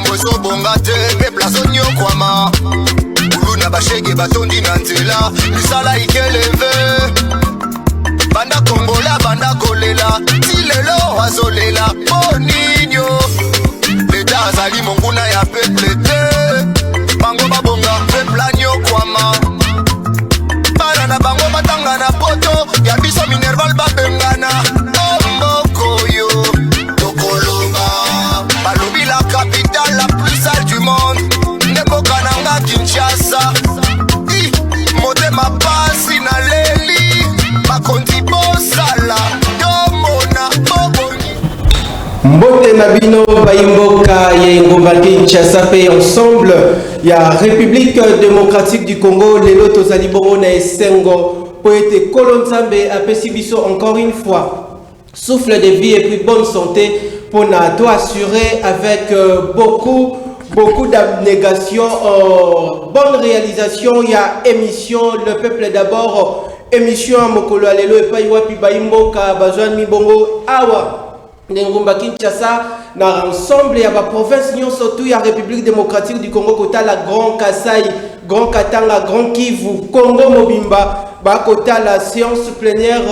makambo ezobonga te mpe plazo nyokwama ulu na bashege batondi na nzela misala ikeleve banda kongola banda kolela ti lelo azolela poninyo leta azali monguna ya peple te bango babonga peple anyokwama bana na bango batanga na poto ya biso minerval babengana ombokoyo tokoloba balobi la capitale la plus sale du monde ndekoka nanga Kinshasa motema pasi na leli bakonzi bosala tomona boboni Mbote Nabino Baimboka Yengoba Kinshasa pe ensemble ya République démocratique du Congo lelo tozali bongo na esengo poète Kolonzambe apesi biso encore une fois souffle de vie et puis bonne santé pour na to assurer avec beaucoup d'abnégation bonne réalisation il y a émission le peuple d'abord émission mokolo lelo et pa iwapi Baimboka bazwan mi bongo awa Ngumba Kinshasa na ensemble ya ba province nyonso tu ya République démocratique du Congo kota la Grand Kasai, Grand Katanga, Grand Kivu, Congo Mobimba ba kota la séance plénière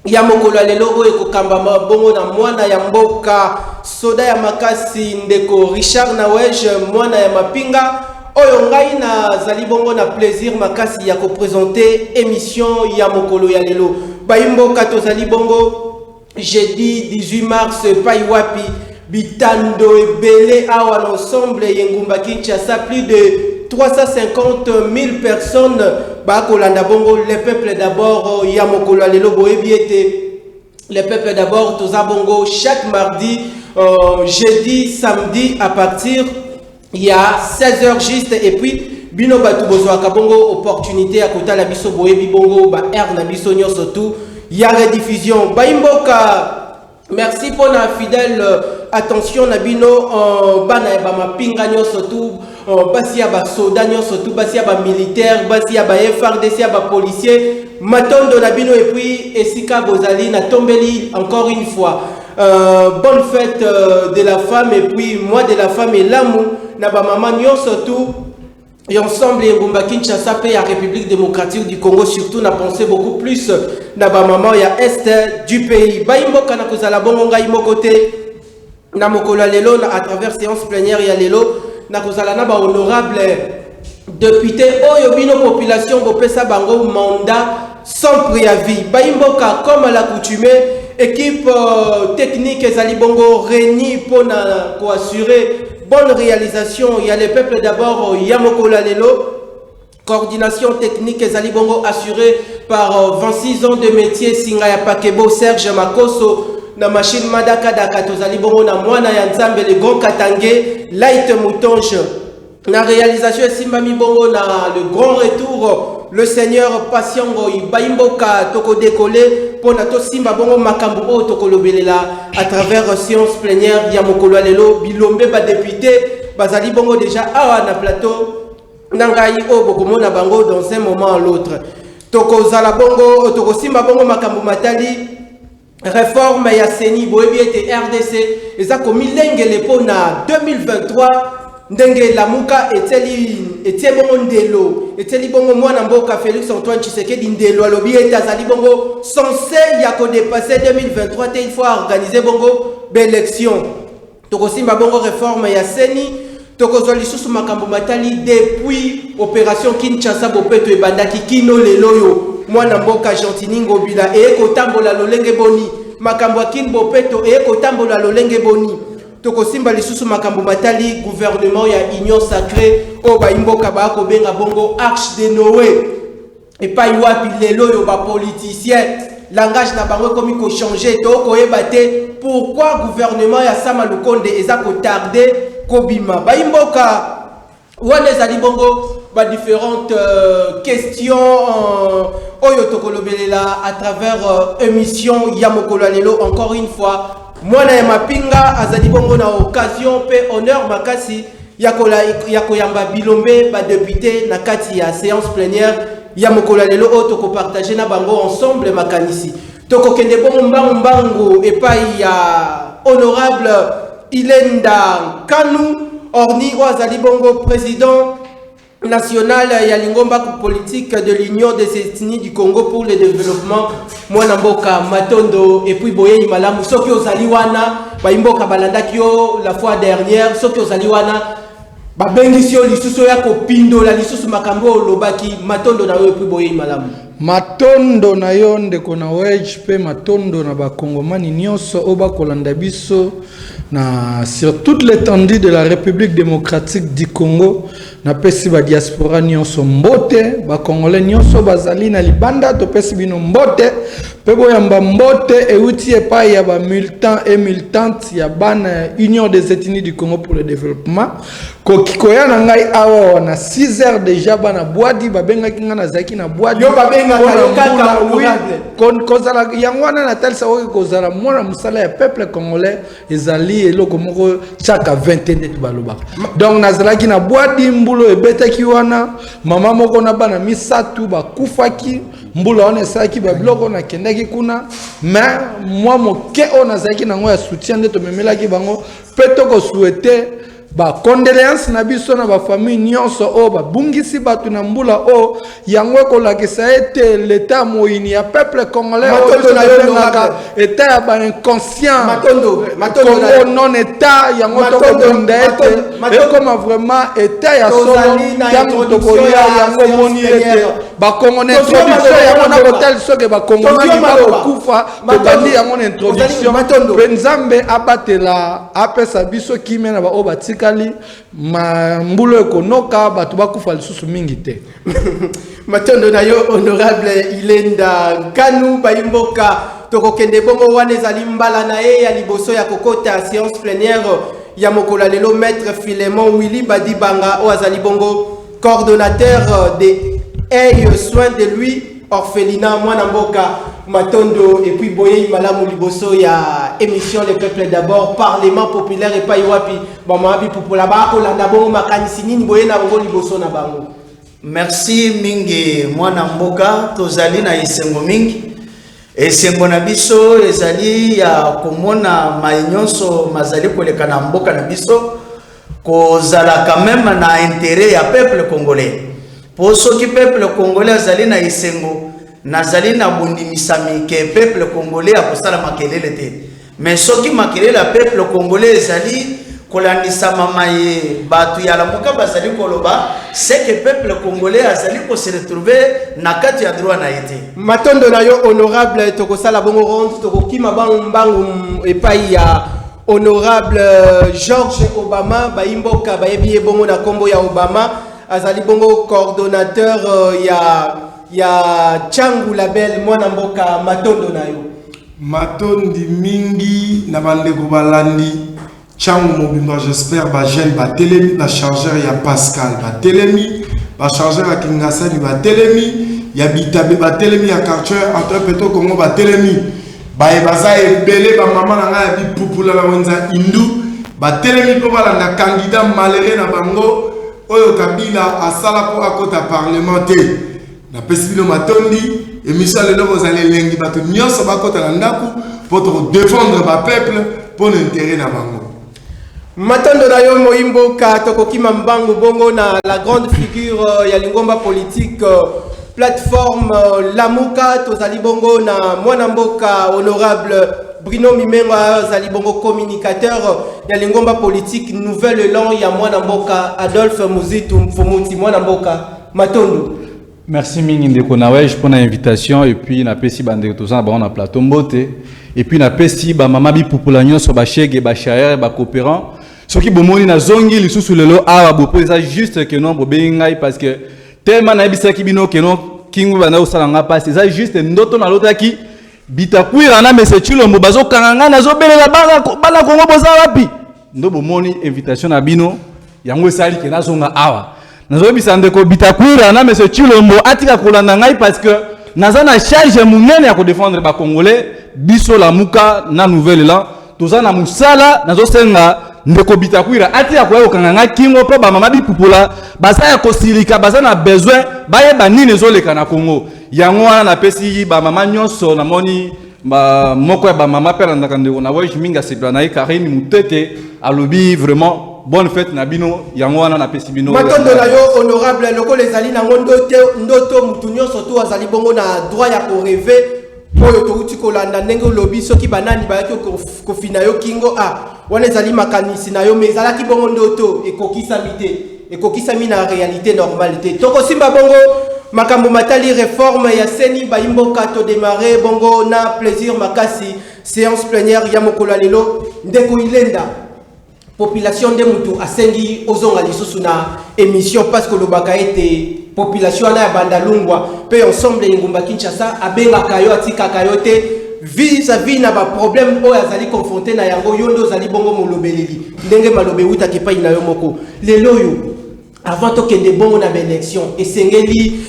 ya mokolo lelo oyo kokamba bongo na mwana ya mboka soda ya makasi ndeko Richard Nawej mwana ya mapinga oyo ngai na zali bongo na plaisir makasi ya ko présenter émission ya mokolo ya lelo Baimboka tozali bongo jeudi 18 mars paiwapi bitando ebele awa l'ensemble Yengumba Kinshasa plus de 350 000 personnes bakolanda bongo le peuple d'abord ya mokolo lelo boyebiete le peuple d'abord toza bongo chaque mardi jeudi samedi à partir il y a 16h juste et puis bino batu bozwaka bongo opportunité à kota la biso boyebi bongo ba air na biso nyonso tout ya rediffusion Baimboka merci pour la fidèle attention nabino bana ya ba mapinga nyonso tout basi ya ba soda nyonso tout basi ya ba militaire basi ya ba FARDC ya ba policier matondo nabino et puis esika bozali na tombeli encore une fois bonne fête de la femme et puis mois de la femme et l'amour na ba maman nyonso tout et ensemble Ngumba Kinshasa pe ya République démocratique du Congo surtout n'a pensé beaucoup plus na ba maman ya est du pays Baimboka na kozala bongo ngai mokote na mokolo lelo à travers séance plénière ya lelo na kozala na ba honorable député oyo bino population bopesa bango mandat sans préavis Baimboka comme à l'accoutumée équipe technique ezali bongo réunie pour na ko assurer bonne réalisation il y a le peuple d'abord Yamokola lelo coordination technique ezali bongo assurée par 26 ans de métier Singaya Pakebo Serge Makoso na machine Madaka Daka tozali bongo na mwana ya Nzambe le grand Katange Light Moutonge na réalisation Simbami bongo na le grand retour le Seigneur Patiengo Baimboka toko décoller pour na to simba bongo makambo o toko lobelela à travers séance plénière ya mokolo lelo bilombe ba député bazali bongo déjà awa na plateau nangai o bokomona bango dans un moment à l'autre toko zala bongo toko simba bongo makambo matali réforme ya seni boyebiete RDC eza komilengele pona 2023 ndenge lamuka etie bongo ndelo eteli bongo mwana mboka Félix Antoine Tshisekedi ndelo alobi azali bongo censé ya ko dépasser 2023 te il faut organiser bongo l'élection tokosimba bongo réforme ya seni tokozwa lisusu makambo matali depuis opération Kinshasa bopeto ebandaki kino lelo yo mwana mboka Gentini Ngobila ekotambola lolenge boni makambo ya kin bopeto ekotambola lolenge boni tokosimba lisusu makambo matali gouvernement ya union sacrée o Baimboka ba ko benga bongo arche de Noé et pas iwapi lelo yo ba politicien langage na bango komi ko changer to ko ebate pourquoi gouvernement ya Sama Lukonde eza ko tarder kobima Baimboka wana ezali bongo ba différentes questions oyo tokolobelela à travers émission ya mokolo lelo encore une fois mwana ya mapinga azali bongo na occasion pe honneur makasi ya koyamba bilombe ba député na kati ya séance plénière ya mokolo lelo o toko partager na bango ensemble makanisi toko kende bongo mbangu epai ya honorable Ilenda Kanu Orni Oazali Bongo président national ya lingomba politique de l'Union des ethnies du Congo pour le développement Mwanamboka Matondo et puis Boye Malamu soki ozali wana baimboka balandaki yo la fois dernière soki ozali wana babengisi yo lisusu ya kopindola lisusu makambo lobaki Matondo na yo et puis Boye Malamu Matondo na yo ndeko na wedge pe matondo na bakongomani nyonso oba kolanda biso na sur toute l'étendue de la République démocratique du Congo na pesi ba diaspora nyonso mbote ba congolais nyonso bazali na libanda to pesi bino mbote pe boyamba mbote euti epa ya ba militants et militantes ya ban Union des ethnies du Congo pour le développement ko kikoya na ngai awa na 6 heures déjà bana boadi ba benga kinga na zaki na boadi yo ba benga kaka kon kozala yangwana na tel sa oki kozala mwana musala ya peuple congolais ezali eloko moko chaka 20 net balobaka donc nazalaki na boadi mbulo ebetaki wana mama moko na bana misatu bakufaki mbulo wana esaki babiloko na kendaki kuna mais moi moke o nazalaki nango ya soutien nde tomemelaki bango pe toko souhaiter ba condoléances na biso na ba famille nyonso o ba bungisi batu na mbula o yango ko lakisa ete l'état moyini ya peuple congolais o na yonaka état ya ba inconscient matondo non état yango to ko bunda ete et comme vraiment état ya solo tango to ko ya yango moni ete ba congolais introduction yango na hotel soke ba congolais ba kufa to bandi yango na introduction benzambe abatela apesa biso kimena ba o batika mbulo ekonoka batu bakufa lisusu mingi te Matondo na yo honorable Ilenda Kanu baimboka tokokende bongo wana ezali mbala na ye ya liboso ya kokota séance plénière ya mokola lelo maître Philémon Willy Badibanga o azali bongo coordonnateur des soins de lui orphelinat Mwanamboka Matondo et puis Boye Malamu liboso ya émission Le Peuple d'abord Parlement populaire et pas iwapi bamabi popola ba ko landa bongo makanisi nini Boye na bongo liboso na bango. Merci mingi Mwanamboka tozali na esengo mingi esengo na biso ezali ya komona mayinyonso mazali koleka na mboka na biso kozala quand même na intérêt ya peuple congolais pour ceux qui peuple congolais azali na esengo nazali na bondimisami ke peuple congolais akosala makelele te mais soki makelele ya peuple congolais ezali kolandisa mama ye batu ya la muka bazali koloba c'est que peuple congolais azali ko se retrouver na kati ya droit na été Matondo na yo honorable tokosala bongo ronde tokokima bangu epai ya honorable George Obama baimboka bayebi bongo na kombo ya Obama azali bongo coordonnateur ya Changu Label Mwanamboka Matondo na yo matondi mingi na bandeko balandi Changu mobimba j'espère ba jeune ba telemi na chargeur ya Pascal ba telemi ba chargeur ya Kingasani ba telemi ya Bitabe ba telemi ya quartier entre peto Congo ba telemi ba ebaza ebele ba mama na nga ya bipupula na wenza indu ba telemi po balanda candidat malheureux na bango oyo Kabila asala po akota parlementaire na pesibilo matondi émission lelo bozali lengi bato nyonso bakota na ndaku pour défendre ba peuple pour l'intérêt na bango. Matondo na yo moimboka tokokima mbangu bongo na la grande figure ya lingomba politique plateforme Lamuka tozali bongo na Mwanamboka honorable Bruno Mimenga zali bongo communicateur ya lingomba politique nouvelle élan ya Mwanamboka Adolphe Muzitu Mfumuti Mwanamboka Matondo. Merci mingi ndeko na wesh pour l'invitation et puis na pesi bande tout ça ba on a plateau mbote et puis na pesi ba mama bi popula nyonso ba chege ba chaire ba coopérant soki bomoni na zongi lisusu lelo awa bo ça juste que non bo bengai parce que tellement na bisaki bino que non kingu bana osala nga passe ça juste ndoto na lotaki bitakwira na mese chilombo bazo kanganga na zo belela bana kongo boza wapi ndo bomoni invitation na bino yango esali ke na zonga awa nazo bisande ko bitakwira na mese chilombo atika kolanda ngai parce que naza na charge munene ya ko défendre ba congolais biso la muka na nouvelle là toza na musala nazo senga ndeko bitakwira atika ko kanganga kingo po ba mama bipupula basa ya kosilika basa na besoin baye banini zo leka na Congo yango wana na pesi ba mama nyonso na moni ba moko ya ba mama père ndaka ndeko na wesh minga sepla na Karine Mutete alobi vraiment bonne fête na bino yango wana na pesi bino matondo na yo honorable loko les ali na ndoto mutunyo surtout azali bongo na droit ya ko rêver oyo to uti kolanda ndenge lobi soki banani ba yaki ko fina yo kingo wana ezali makanisi na yo mezala ki bongo ndoto ekokisa mi na réalité normalité toko simba bongo makambo matali réforme ya seni ba imboka to démarrer bongo na plaisir makasi séance plénière ya mokolo lelo ndeko ilenda population de mutu asengi ozonga lisusu na émission parce que le baka était population na bandalungwa pe ensemble ngumba Kinshasa abenga kayo atika kayote vis-à-vis na ba problème o azali confronté na yango yondo zali bongo molobeleli ndenge malobe uta ke pa ina yo moko lelo yo avant to kende bongo na élection esengeli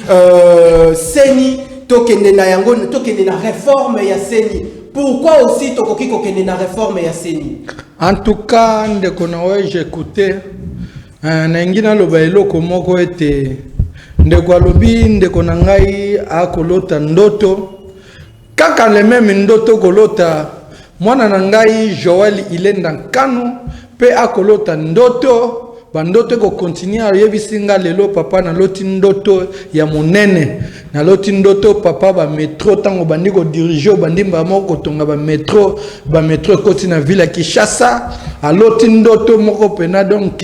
seni to kende na yango to kende na réforme ya seni. Pourquoi aussi tokoki kokende na réforme ya seni? En tout cas, ndeko na we j'écoutais na ngina loba eloko moko ete ndeko alobi ndeko na ngai akolota ndoto kaka le même ndoto kolota mwana na ngai Joël Ilenda Nkanu pe akolota ndoto bandoto ko continuer yebisinga lelo papa na loti ndoto ya monene na loti ndoto papa ba métro tango bandi ko diriger bandi moko tonga ba métro koti na ville ya Kinshasa a loti ndoto moko pena donc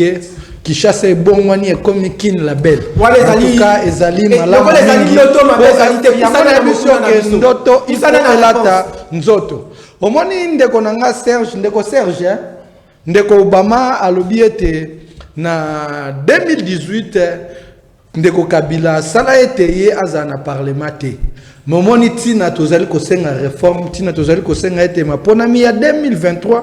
Kinshasa ebongwani ekomi kin label wala ezali malamu mingi ndoto isalata nzoto omoni ndeko nanga Serge ndeko Obama alobi ete na 2018 ndeko Kabila sala ete ye aza na parlement te momoni tina tozali kosenga réforme tina tozali kosenga ete maponami ya 2023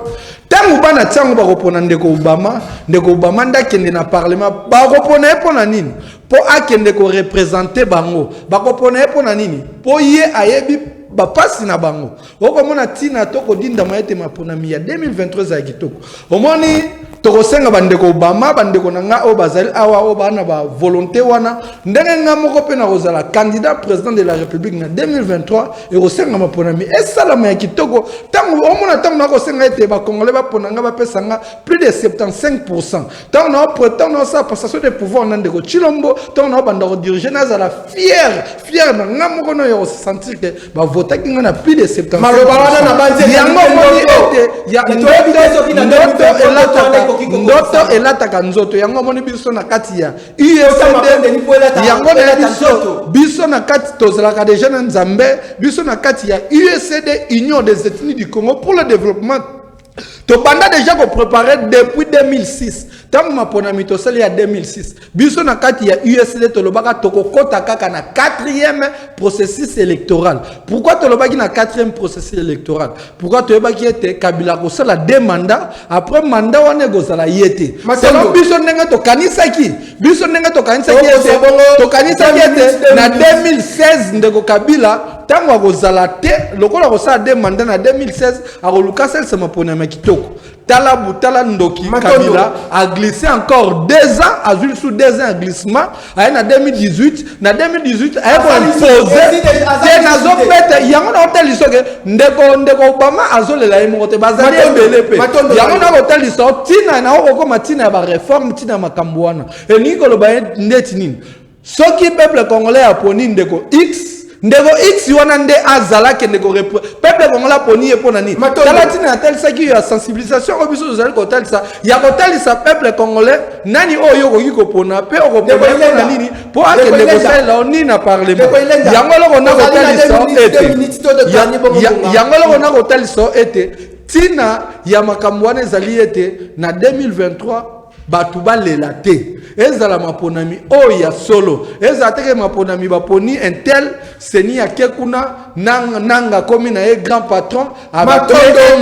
tangu bana tango bakopona ndeko Obama ndakende na parlement bakopona epona nini po akende ko représenter bango bakopona epona nini po ye ayebi bapasi na bango okomona tina toko dinda maete maponami ya 2023 za kitoko omoni tokosenga bandeko Obama bandeko nanga o bazali awa o bana ba volonté wana ndenge nga moko pe na kozala candidat président de la République na 2023 et kosenga maponami esalama ya kitoko tango omona tango na kosenga ete ba congolais ba ponanga ba pesanga plus de 75% tango na prétendre sa passation de pouvoir na ndeko Chilombo tango na banda ko diriger na zala fier na nga moko no yo sentir que ba voter kinga na plus de 75% malobana na banze yango moni ete ya ndoto elataka nzoto yango moni biso na kati ya USD yango na biso na kati tozalaka déjà na Nzambe biso na kati ya USD Union des Ethnies du Congo pour le développement tobanda déjà ko préparer depuis 2006 tango maponami tosali ya 2006 biso na kati ya USD tolobaka tokokota kaka na 4e processus électoral. Pourquoi tolobaki na 4e processus électoral? Pourquoi toyebaki ete Kabila kosala 2 mandats après mandat wana gozala yete selon biso ndenge tokanisaki ete tokanisaki ete na 2016 ndeko Kabila tango akozala te lokola kosala 2 mandats na 2016 akoluka selsa maponami kitoko tala ndoki Kabila a glissé encore 2 ans azul sous 2 ans glissement a na 2018 a imposé te nazo pete yango na hotel isoke ndeko Obama azolela emote bazali ebele pe yango na hotel iso tina na okoma tina ya ba réforme tina makambo wana e nikolo ba ndeti nini soki peuple congolais aponi ndeko ndeko X wana nde azala ke ndeko peuple congolais poni epona nini talatina na tel saki ya sensibilisation ko biso zali ko talisa ya ko talisa peuple congolais nani oyo ko yiko pona pe ko pona nini po ake ndeko sala ni na parlement yango loko na ko talisa ete yango loko na ko talisa ete tina ya makambo wana ezali ete na 2023 batu balela te ezala maponami oya solo ezala teke maponami baponi intel seni ya kekuna nanga komi na grand patron abato $1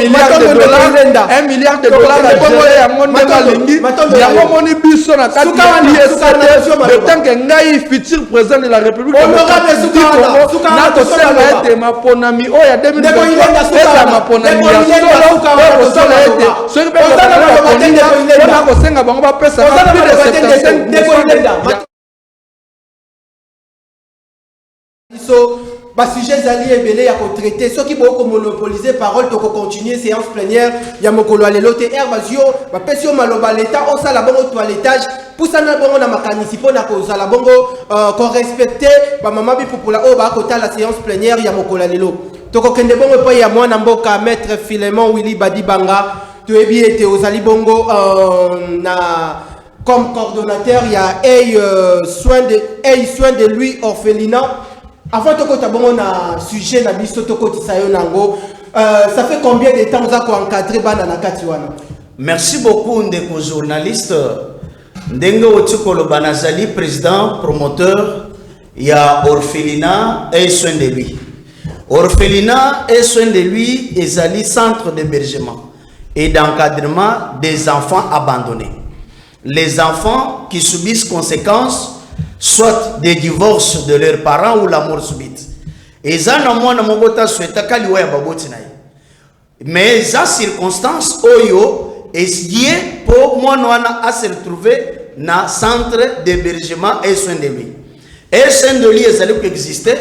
milliard yango nde balingi yango moni biso na kati ya ISD de tanke ngai futur président de la République na kosala ete maponami oya 2023 ezala maponami ya solo kosala ete soki pe na kosenga bango bapesa plus de 75%. Bas sujet zali ebele ya ko traiter ceux qui beaucoup monopoliser parole to ko continuer séance plénière ya mokolo alelo te herbazio ba pesio maloba l'état on sala bongo toilettage pour ça na bongo na makanisi pona ko sala bongo ko respecter ba mama bi popula o ba ko ta la séance plénière ya mokolo alelo to ko kende bongo pa ya mwana mboka maître Philemon Willy Badibanga to ebi ete ozali bongo na comme coordonnateur il y a soin de lui orphelinat. Avant de qu'on a sujet na biso toko tisayo nango, ça fait combien de temps vous avez encadré bana na katiwana? Merci beaucoup ndeko journaliste. Ndenge otikolo banazali président promoteur ya orphelinat et soin de lui. Orphelinat et soin de lui ezali centre d'hébergement et d'encadrement des enfants abandonnés. Les enfants qui subissent conséquences soit des divorces de leurs parents ou la mort subite. Et ça, mais ça circonstance oyo est lié pour moi à se retrouver dans centre d'hébergement et soins de lui. Et soins de lui est existé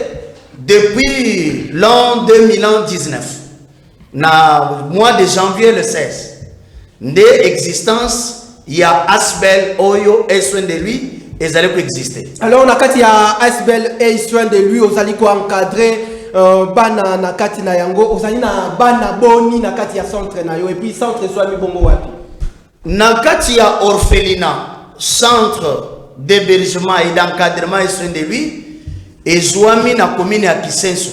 depuis l'an 2019, dans le mois de janvier le 16. Dès existence, il y a Asbel Oyo et soins de lui. Et allaient exister. Alors on a quand il y a Asbel et soin de lui, aux alliés encadrer bana na kati na yango, aux alliés na bana boni na kati ya centre na yo et puis centre soit mi bongo wapi. Na kati ya orphelinat, centre d'hébergement et d'encadrement et soin de lui, et Zouami na commune à Kisenso.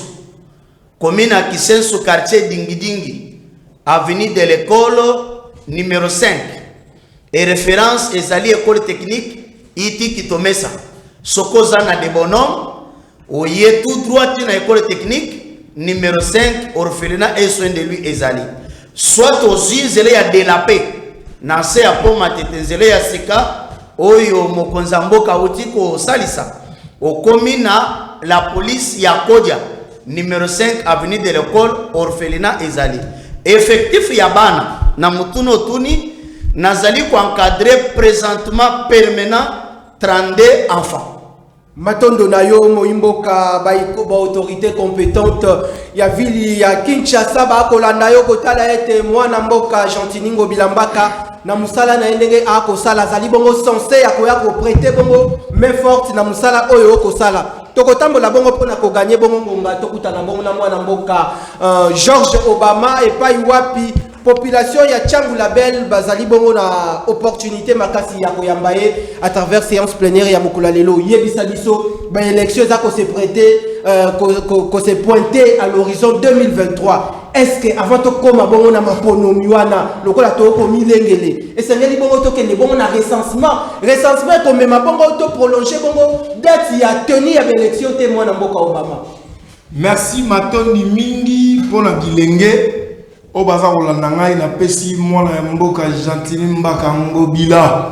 Commune à Kisenso, quartier Dingidingi, avenue de l'école numéro 5. Et référence est alliée école technique. Iti kitomesa sokoza na de bonhomme oye tout droit na école technique numéro 5 orphelinat et soin de lui ezali soit aussi zele ya de la paix na se ya poma tetenzele ya sika oyo mokonza mboka utiko salisa okomi na la police ya Kodja numéro 5 avenue de l'école orphelinat ezali effectif ya bana na mutuno tuni nazali ko encadrer présentement permanent 32 enfants. Matondo na yo moimboka baiko ba autorité compétente ya ville ya Kinshasa ba kolanda yo kotala ete mwana mboka Gentiningo Bilambaka na musala na ndenge ako sala zali bongo censé ya koya ko prêter bongo main forte na musala oyo ko sala tokotambola bongo pona ko gagner bongo ngomba tokutana bongo na mwana mboka George Obama et pas wapi population ya Tchangu Label bazali bongo na opportunité makasi ya koyambaye à travers séance plénière ya mokula lelo yebisa biso ba élection za ko se prêter ko se pointer à l'horizon 2023. Est-ce que avant to koma bongo na maponomi wana lokola to ko milengele esengeli bongo to kende bongo na recensement to mema bongo to prolonger bongo date ya tenue ya élection te mwana mboka Obama. Merci Matondi mingi pona bilenge o baza kolanda ngai na pesi mwana ya mboka Gentili Mbaka Ngobila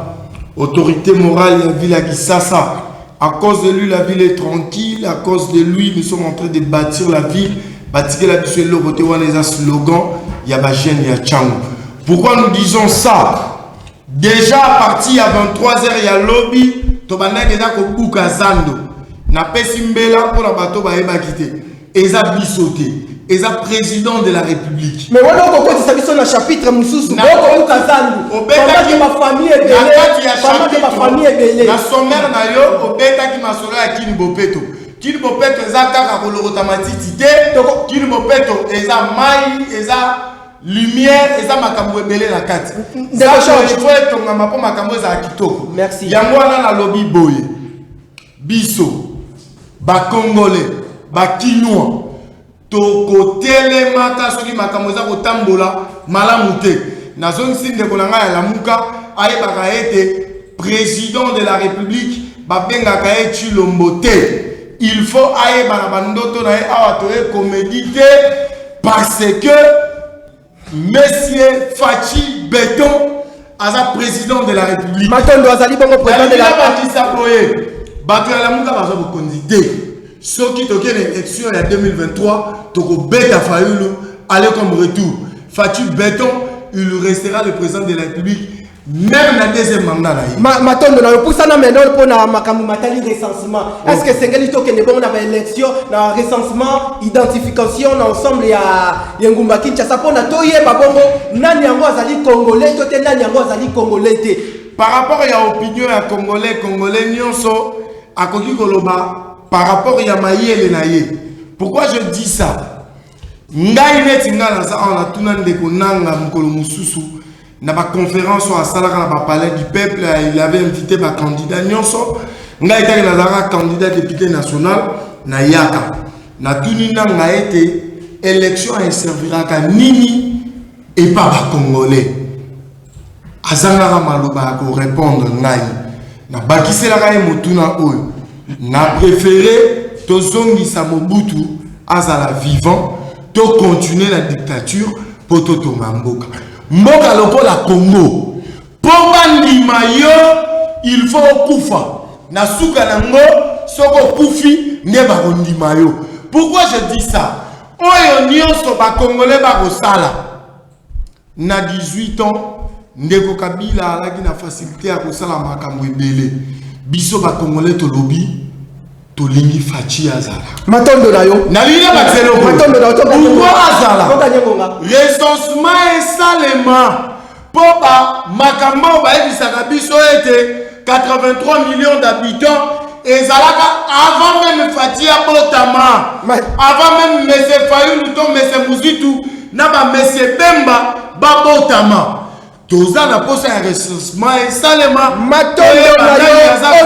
autorité morale ya ville ya Kisasa. À cause de lui la ville est tranquille, à cause de lui nous sommes en train de bâtir la ville. Bâtir la ville le côté où on a slogan il y a ba jeune ya Tchangu. Pourquoi nous disons ça? Déjà à partir à 23h il y a lobby to banda déjà ko buka zando na pesi mbela pour la bateau ba eba quitter eza bisoté. Et le président de la République. Mais voilà pourquoi tu sais sur le chapitre Moussous. Ma famille est belle. La sommaire na yo obeta ki masora ya Kini Bopeto. Kini Bopeto eza kaka ko automatique Kini Bopeto eza mai eza lumière eza makambo ebele na kati. Ça tonga mapo makambo za kitoko. Merci. Yango wana na lobby boye. Biso ba Congolais, ba Kinois toko telemaka soki makambo za kotambola malamu te nazongisi ndeko na ngai ya lamuka ayebaka ete président de la république babengaka ye Tshilombo te il faut ayeba na bandoto na ye awa toye comédie parce que monsieur Fachi Beton aza président de la république Matondo azali bongo président de la république bato ya lamuka baza bokonzi te. Ceux qui toquent l'élection en 2023, Toko Beta Fayoulou, aller comme retour. Fatou Béton, il restera le président de la République même na deuxième mandat na ye. Matondo na pour ça na maintenant pour na makamu matali recensement. Est-ce que c'est ngeli to que ne bon na élection na recensement identification na ensemble ya Ngumba Kinshasa pour na toye ba bongo nani yango azali congolais to te nani yango azali congolais te. Par rapport à l'opinion ya congolais nyonso akoki koloba par rapport ya mayele na ye. Pourquoi je dis ça? Ngai neti ngana za on a tuna ndeko nanga mukolo mususu. Na ba conférence à Salaka na ba palais du peuple, il avait invité ba candidat nyonso. Nga était na zara candidat député national na yaka. Na tunina nga été élection et servira ka nini et pas ba congolais. Azanga maloba ko répondre ngai. Na bakisela ka motuna oyo. Na préféré to zongi sa Mobutu azala vivant, to continuer la dictature pour to mboka. Mboka lokola Congo pour bandima yo il faut kufa na suka nango soko kufi ne ba kondima yo. Pourquoi je dis ça? Oyo nyonso ba congolais ba kosala na 18 ans ndeko Kabila alaki na facilité à kosala makambo ebele biso ba congolais to lobi to lingi fachi azala Matondo na yo na lina ba zelo Matondo na yo pourquoi azala to recensement et salement popa makambo ba ebisaka biso ete 83 millions d'habitants et zalaka avant même Fatia Botama avant même monsieur Fayulu to monsieur Muzitu na ba monsieur Bemba ba Botama toza na posa ya recensement et salement Matondo na yo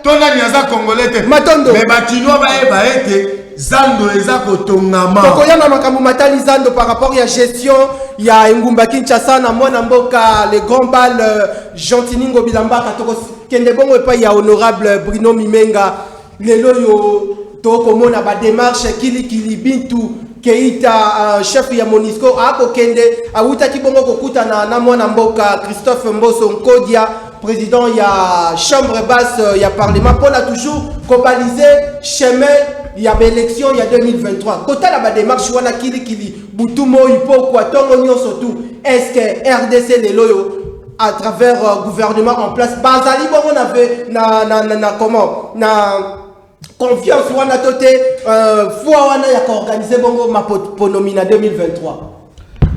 tona nyaza congolais te mais batinois ba eba ete zando eza kotongama tokoyanga makambo matali zando par rapport ya gestion ya Ngumba Kinshasa na mwana mboka le grand bal Gentiningo Bilambaka toko kende bongo epai ya honorable Bruno Mimenga lelo yo toko mona ba démarche kili bintu Keita chef ya Monisco ako kende awuta kibongo kokuta na mwana mboka Christophe Mboso Nkodia président ya chambre basse ya parlement pour la toujours globaliser chemin il y a l'élection il y a 2023 côté la démarche wana kili butumo ipo kwa tongo nyonso tout est-ce que RDC les loyo à travers gouvernement en place bazali bon on avait na comment na confiance wana toté foi wana ya organiser bongo maponomi na 2023.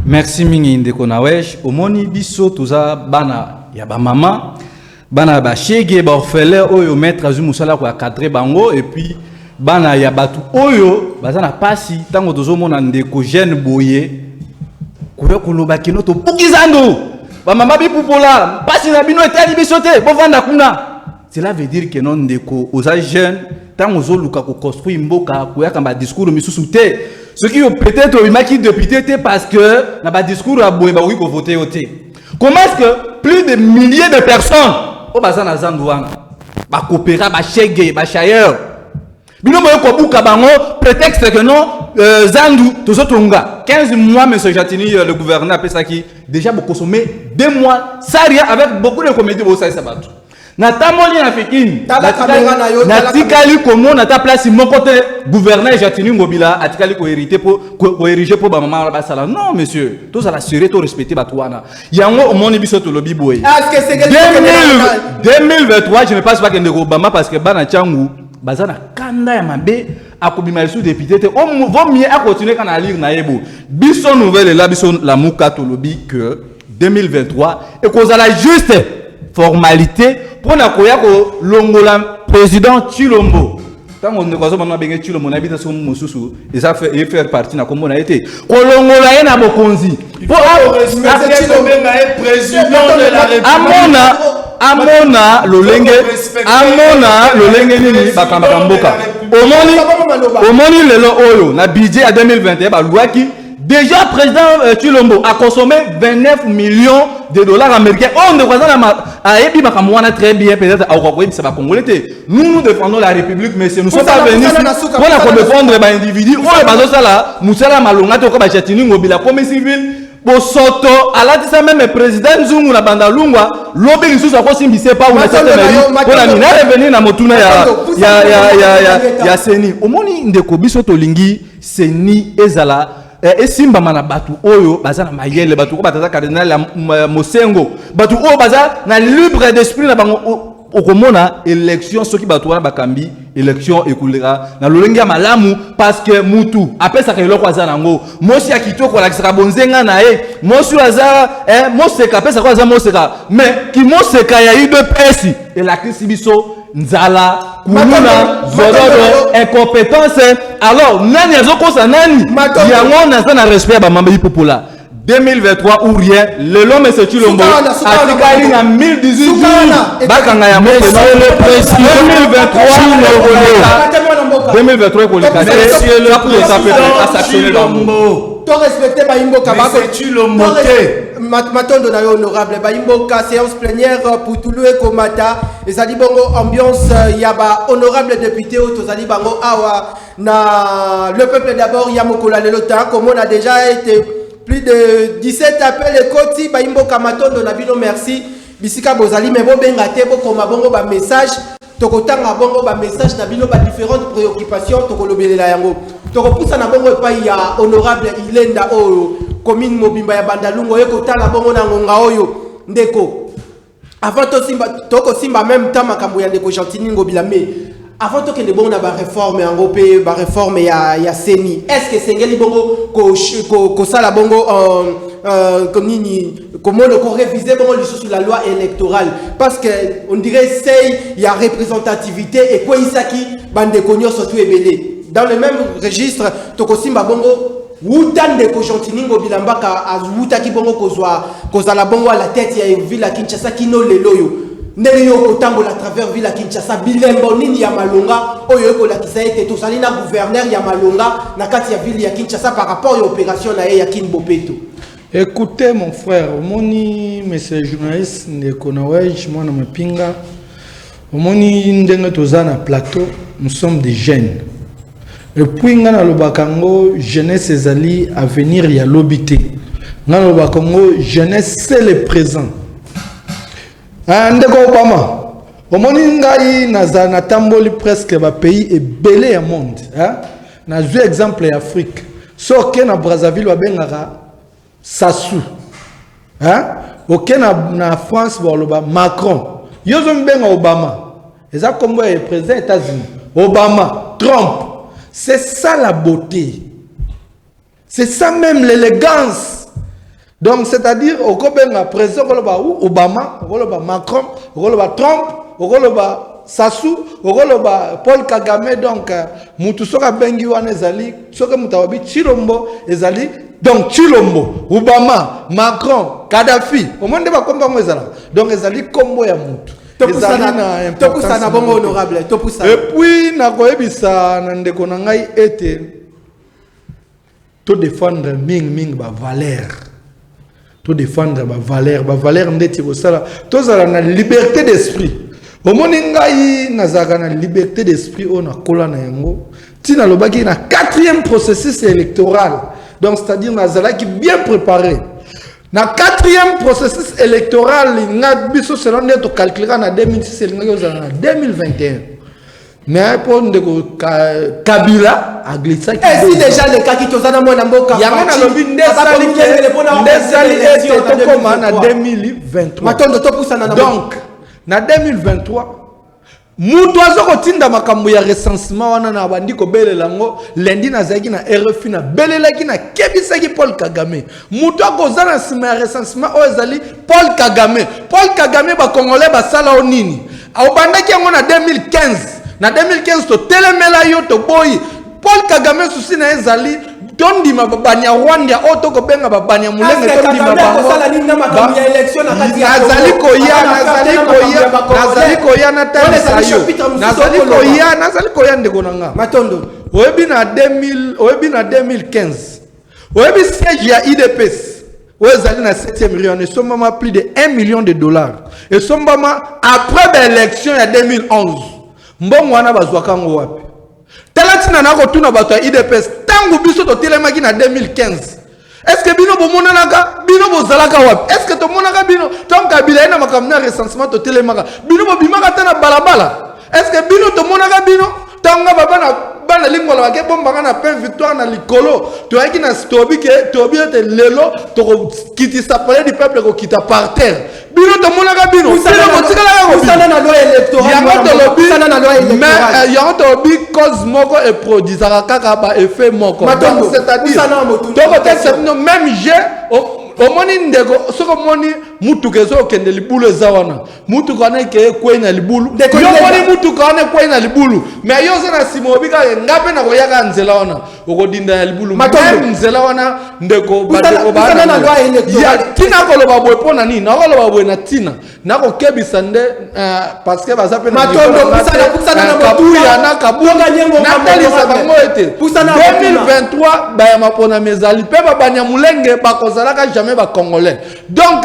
Merci mingi ndeko na wesh omoni biso toza bana ya ba mama bana ba shege ba orphelin oyo maître azu musala ko cadrer bango et puis bana ya batu oyo bazana pasi tango tozomona ndeko jeune boye koyo koloba kino to pukizando ba mama bipupola pasi na bino etali biso te bovanda kuna. Cela veut dire que non ndeko oza jeune tango zoluka ko construire mboka koyaka ba discours misusu te ce qui peut-être imaki député te parce que na ba discours a boye ba oui ko voter oté. Comment est-ce que plus de milliers de personnes au bazana zandouanga ba coopéra ba chege ba chayer bino moyo ko buka bango prétexte que non zandu tozotonga 15 mois monsieur Jatini le gouverneur appelle ça qui déjà beaucoup consommé 2 mois ça rien avec beaucoup de comédies au ça bateau na tamoli na fekini na tikali komo na ta place mon côté gouverneur Jatini Ngobila atikali ko hériter pour ériger pour ba maman ba sala non monsieur tous à la série to respecter batouana yango omoni biso to lobi boy 2023 je ne passe pas que ndeko Obama parce que bana changu bazana kanda ya mabe akobima sous député te on vaut mieux à continuer kana lire na yebo biso nouvelle là biso la muka to lobi que 2023 et cause la juste formalité pour na koya ko longola président Chilombo tango ndeko zo mama benga Chilombo na bita so mususu et ça fait faire partie na kombo na été ko longola ye na bokonzi pour respecter Chilombo est président de la République amona lolenge nini bakamba mboka omoni lelo oyo na budget à 2021 ba luaki déjà président Chilombo a consommé 29 millions de dollars américains on ne croit pas à ebi makambo wana très bien peut-être au quoi ça va congolais nous défendons la République mais nous sommes pas venus pour défendre ba individu on bazo sala musala malonga to ko ba Jatini Ngobila comme civil Bosoto alatisa même président Zungu na banda lungwa lobi lisusu akosimbise pa una certaine pour la mina revenir na motuna ya seni omoni ndeko biso to lingi seni ezala et simba mana batu oyo baza na mayele batu ko bataza cardinal ya mosengo batu oyo baza na libre d'esprit na bango okomona élection soki batu wana bakambi élection ekulera na lolenge ya malamu parce que mutu apesa ka eloko aza nango mosi ya kitoko la kisaka bonzenga na ye mosi aza moseka apesa ko aza moseka mais ki moseka ya UDPS et la krisibiso nzala kuluna zododo incompétence alors nani azokosa nani yango naza na respect ba mamba hipopola 2023 ou rien le l'homme c'est tu lombo atikali na 1018 jours bakanga ya moto le président 2023 ko le cadet ça pour ça peut actionner lombo to respecter ba imboka ba tu lombo matondo na honorable ba imboka séance plénière pour Toulouse et Komata ezali bongo ambiance ya ba honorable député au tozali bango awa na le peuple d'abord ya mokola lelo ta comme on a déjà été plus de 17 appels et koti ba imboka matondo na bino merci bisika bozali mais bo benga te bo koma bongo ba message tokotanga bongo ba message na bino ba différentes préoccupations tokolobelela yango tokopusa na bongo pa ya honorable Ilenda oyo commune mobimba ya Bandalungu yekotala bongo na ngonga oyo ndeko avant to simba toko simba même temps makambo ya ndeko Gentini Ngobila mais avant to kende bongo na ba réforme yango pe ba réforme ya CENI est-ce que sengeli bongo ko sala bongo comme nini comment on réviser bongo sur la loi électorale parce que on dirait c'est il y a représentativité et quoi isaki bande konyo surtout ebele dans le même registre toko simba bongo Wutan de Gentini Ngobila mbaka azuta ki bongo kozala bongo à la tête ya ville à Kinshasa kino leloyo ndenge yo kotambola à travers ville à Kinshasa bilembo nini ya malonga oyo ko la kisaite to salina gouverneur ya malonga na kati ya ville ya Kinshasa par rapport à l'opération na ya Kinbopeto. Écoutez mon frère, moni monsieur journaliste ne konawej mwana mapinga moni ndenge tozana plateau nous sommes des jeunes. Et puis, nous avons dit jeunesse ezali avenir ya lobité. Nous avons dit jeunesse c'est le présent. Ndeko Obama, omoni ngai na tamboli presque ba pays et belé au monde. Na vu exemple en Afrique. Soke na Brazzaville wa bengaka Sassou. Ok na France ba Macron. Yozo mbenga Obama. Eza kombo ya président des États-Unis. Obama, Trump. C'est ça la beauté. C'est ça même l'élégance. Donc, c'est-à-dire, au Kobenga, président Obama, Macron, Trump, Sassou, Paul Kagame, donc, Moutoussoka Bengi wana ezali, soka mutawabi Chilombo ezali, donc Chilombo, Obama, Macron, Kadhafi, au monde ba komba mo ezala. Donc ezali kombo ya mutu. Topusa na bongo honorable, topusa. Et puis na koyebisa na ndeko na ngai ete to défendre ming ba valeur. To défendre ba valeur ndeti ko sala, to zala na liberté d'esprit. Omoni ngai nazaka na liberté d'esprit on a kola na yango. Tina lobaki na 4e processus électoral. Donc c'est-à-dire nazala qui bien préparé. Na 4e processus électoral nga biso selon neto calculera na 2006 na 2021. Mais pour ndeko Kabila a glissé qui si déjà le cas qui tozana mwana mboka ya na lobi ndezali eto koma na 2023. Matondo topusa na donc na 2023 mutu azoko tinda makambo ya recensement wana na bandi ko belela ngo lendi na zaki na RFI na belelaki na kebisaki Paul Kagame mutu akozana sima ya recensement o ezali Paul Kagame ba congolais ba sala o nini aobandaki yango na 2015 to telemela yo to boy Paul Kagame susi na ezali tondi mabanya Rwanda auto ko benga babanya mulenge tondi mabanga nazali koya na tali sayo nazali koya ndeko nanga matondo oyebi na 2015 oyebi siège ya IDPS oezali na 7e million et sombama plus de 1 million de dollars et sombama après l'élection ya 2011 mbongo wana bazwaka ngo wapi talatina na ko tuna bato ya IDPS tangu biso to telemaki na 2015 est-ce que bino bomonanaka bino bozalaka wapi est-ce que to monaka bino tant Kabila ina makamna recensement to telemaka bino bobimaka tana balabala est-ce que bino to monaka bino tanga bana lingola ba ke bomba na pain victoire na likolo to yaki na stobi te lelo to kitisa parler du peuple ko kita par terre bino to monaka bino usana na loi électorale usana na loi électorale mais yango to bi cause moko et produisaka kaka ba effet moko c'est-à-dire to même j'ai omoni ndeko soko moni mutuke zo kende libulu ezawana mutuke ane ke kwena libulu yo moni mutuke ane kwena libulu mais yo zana simobika ngape na koyaka nzela wana okodinda libulu même nzela wana ndeko badeko bana na loi électorale tina koloba boye pona nini na koloba boye na tina na ko kebisa nde parce que baza pe na matondo pusana na kabuya na kabuya na talisa bango ete 2023 ba ya mapona mezali pe babanya mulenge bakozalaka jamais ba congolais donc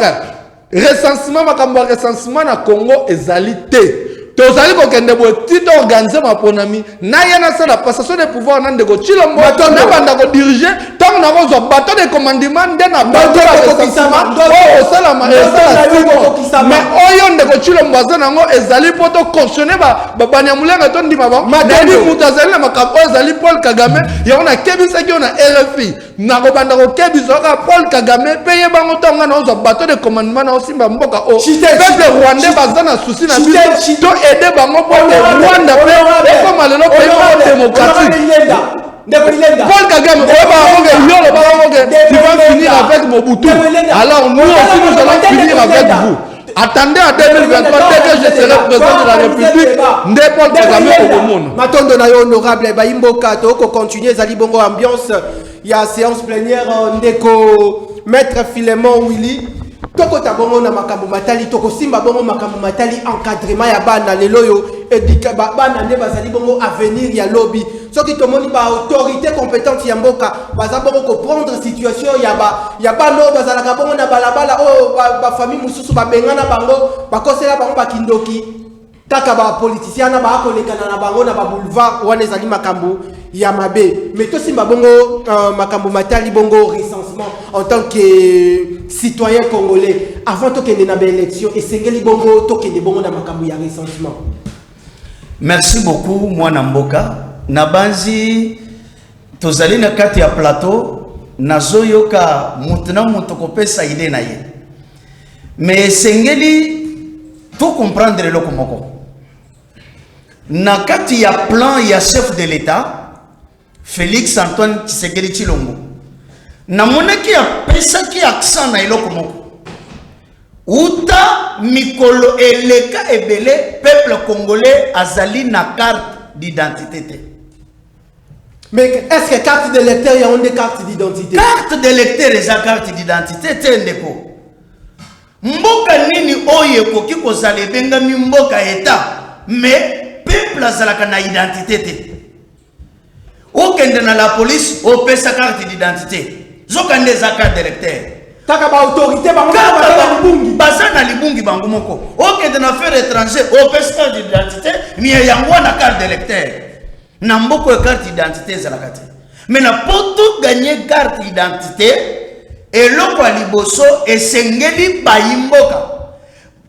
recensement makambo recensement na Congo ezalité tozali ko kende bo tito organiser maponami na yana sala passation de pouvoir na ndeko chilombo na banda ko diriger tant na ko zo bateau de commandement de na bateau ko kisama o sala ma mais oyo ndeko chilombo azana ngo ezali poto cautionner ba banya mulenga to ndima ba na mutazali na makambo ezali Paul Kagame yona kebisa ki ona RFI na ko banda ko kebisa ka Paul Kagame paye bango tonga na zo bateau de commandement na osimba mboka o peuple rwandais bazana souci na biso aider bango pour Rwanda pe comme le pays démocratique Paul Kagame tu vas finir avec Mobutu alors nous aussi nous allons finir avec vous. Attendez à 2023 dès que je serai président de la République nde Paul Kagame au monde. Matondo na yo honorable Bayimboka to ko continuer zali bongo ambiance ya séance plénière ndeko maître Philemon Willy toko tabongo na makambo matali toko simba bongo makambo matali encadrement ya bana lelo yo edika bana nde bazali bongo avenir ya lobby soki tomoni ba autorité compétente ya mboka baza bongo ko prendre situation ya bano bazalaka bongo na balabala o ba famille mususu ba bengana bango bakosela bango bakindoki kaka ba politicien na ba kolekana na bango na ba boulevard wana ezali makambo ya mabe mais to simba bongo makambo matali bongo recensement en tant que citoyen congolais avant to kende na ba élection et sengeli bongo to kende bongo na makambo ya recensement. Merci beaucoup mwana mboka na banzi tozali na kati ya plateau nazoyoka mutuna mutu kopesa ide na ye mais sengeli to comprendre loko moko na kati ya plan ya chef de l'État Félix Antoine Tshisekedi Tshilombo na monaki ya pesa ki accent na eloko moko uta mikolo eleka ebele peuple congolais azali na carte d'identité. Mais est-ce que carte d'électeur y a une carte d'identité? Carte d'électeur et sa carte d'identité tendeko. Mboka nini oye koki kozale benga mi mboka état mais peuple azalaka na identité te. Okende na la police o pesa carte d'identité. Zokande za carte d'électeur. Taka ba autorité bango na libungi. Bazana libungi bango moko. Okende na affaire étranger o pesa carte d'identité mi yango na carte d'électeur. Na mboko carte d'identité ezalaka te. Mais na poto gagner carte d'identité eloko liboso esengeli bayimboka.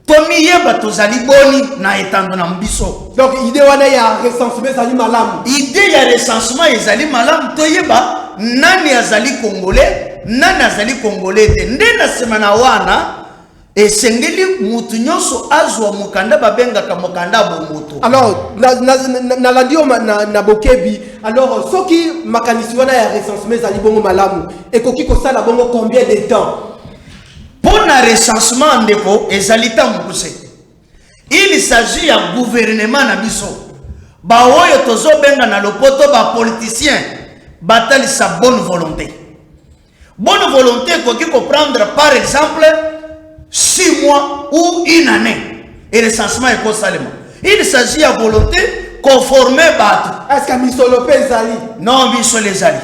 Tomi yeba tozali boni na etando na mbiso. Donc idée wana ya recensement ezali malamu. Idée ya recensement ezali malamu toyeba nani azali congolais, nani azali congolais te. Nde na semana wana esengeli mutu nyonso azwa mukanda babengaka mukanda bomoto. Alors na landio na bokebi alors soki makanisi wana ya recensement ezali bongo malamu ekoki kosala bongo combien de temps? Pour le recensement ndeko ezalita mukuse. Il s'agit ya gouvernement na biso. Ba oyo tozo benga na lopoto ba politicien batali sa bonne volonté. Bonne volonté koki comprendre par exemple 6 mois ou une année et le recensement est consalema. Il s'agit ya volonté conformer bat. Est-ce que misolo pe ezali? Non, miso les ali.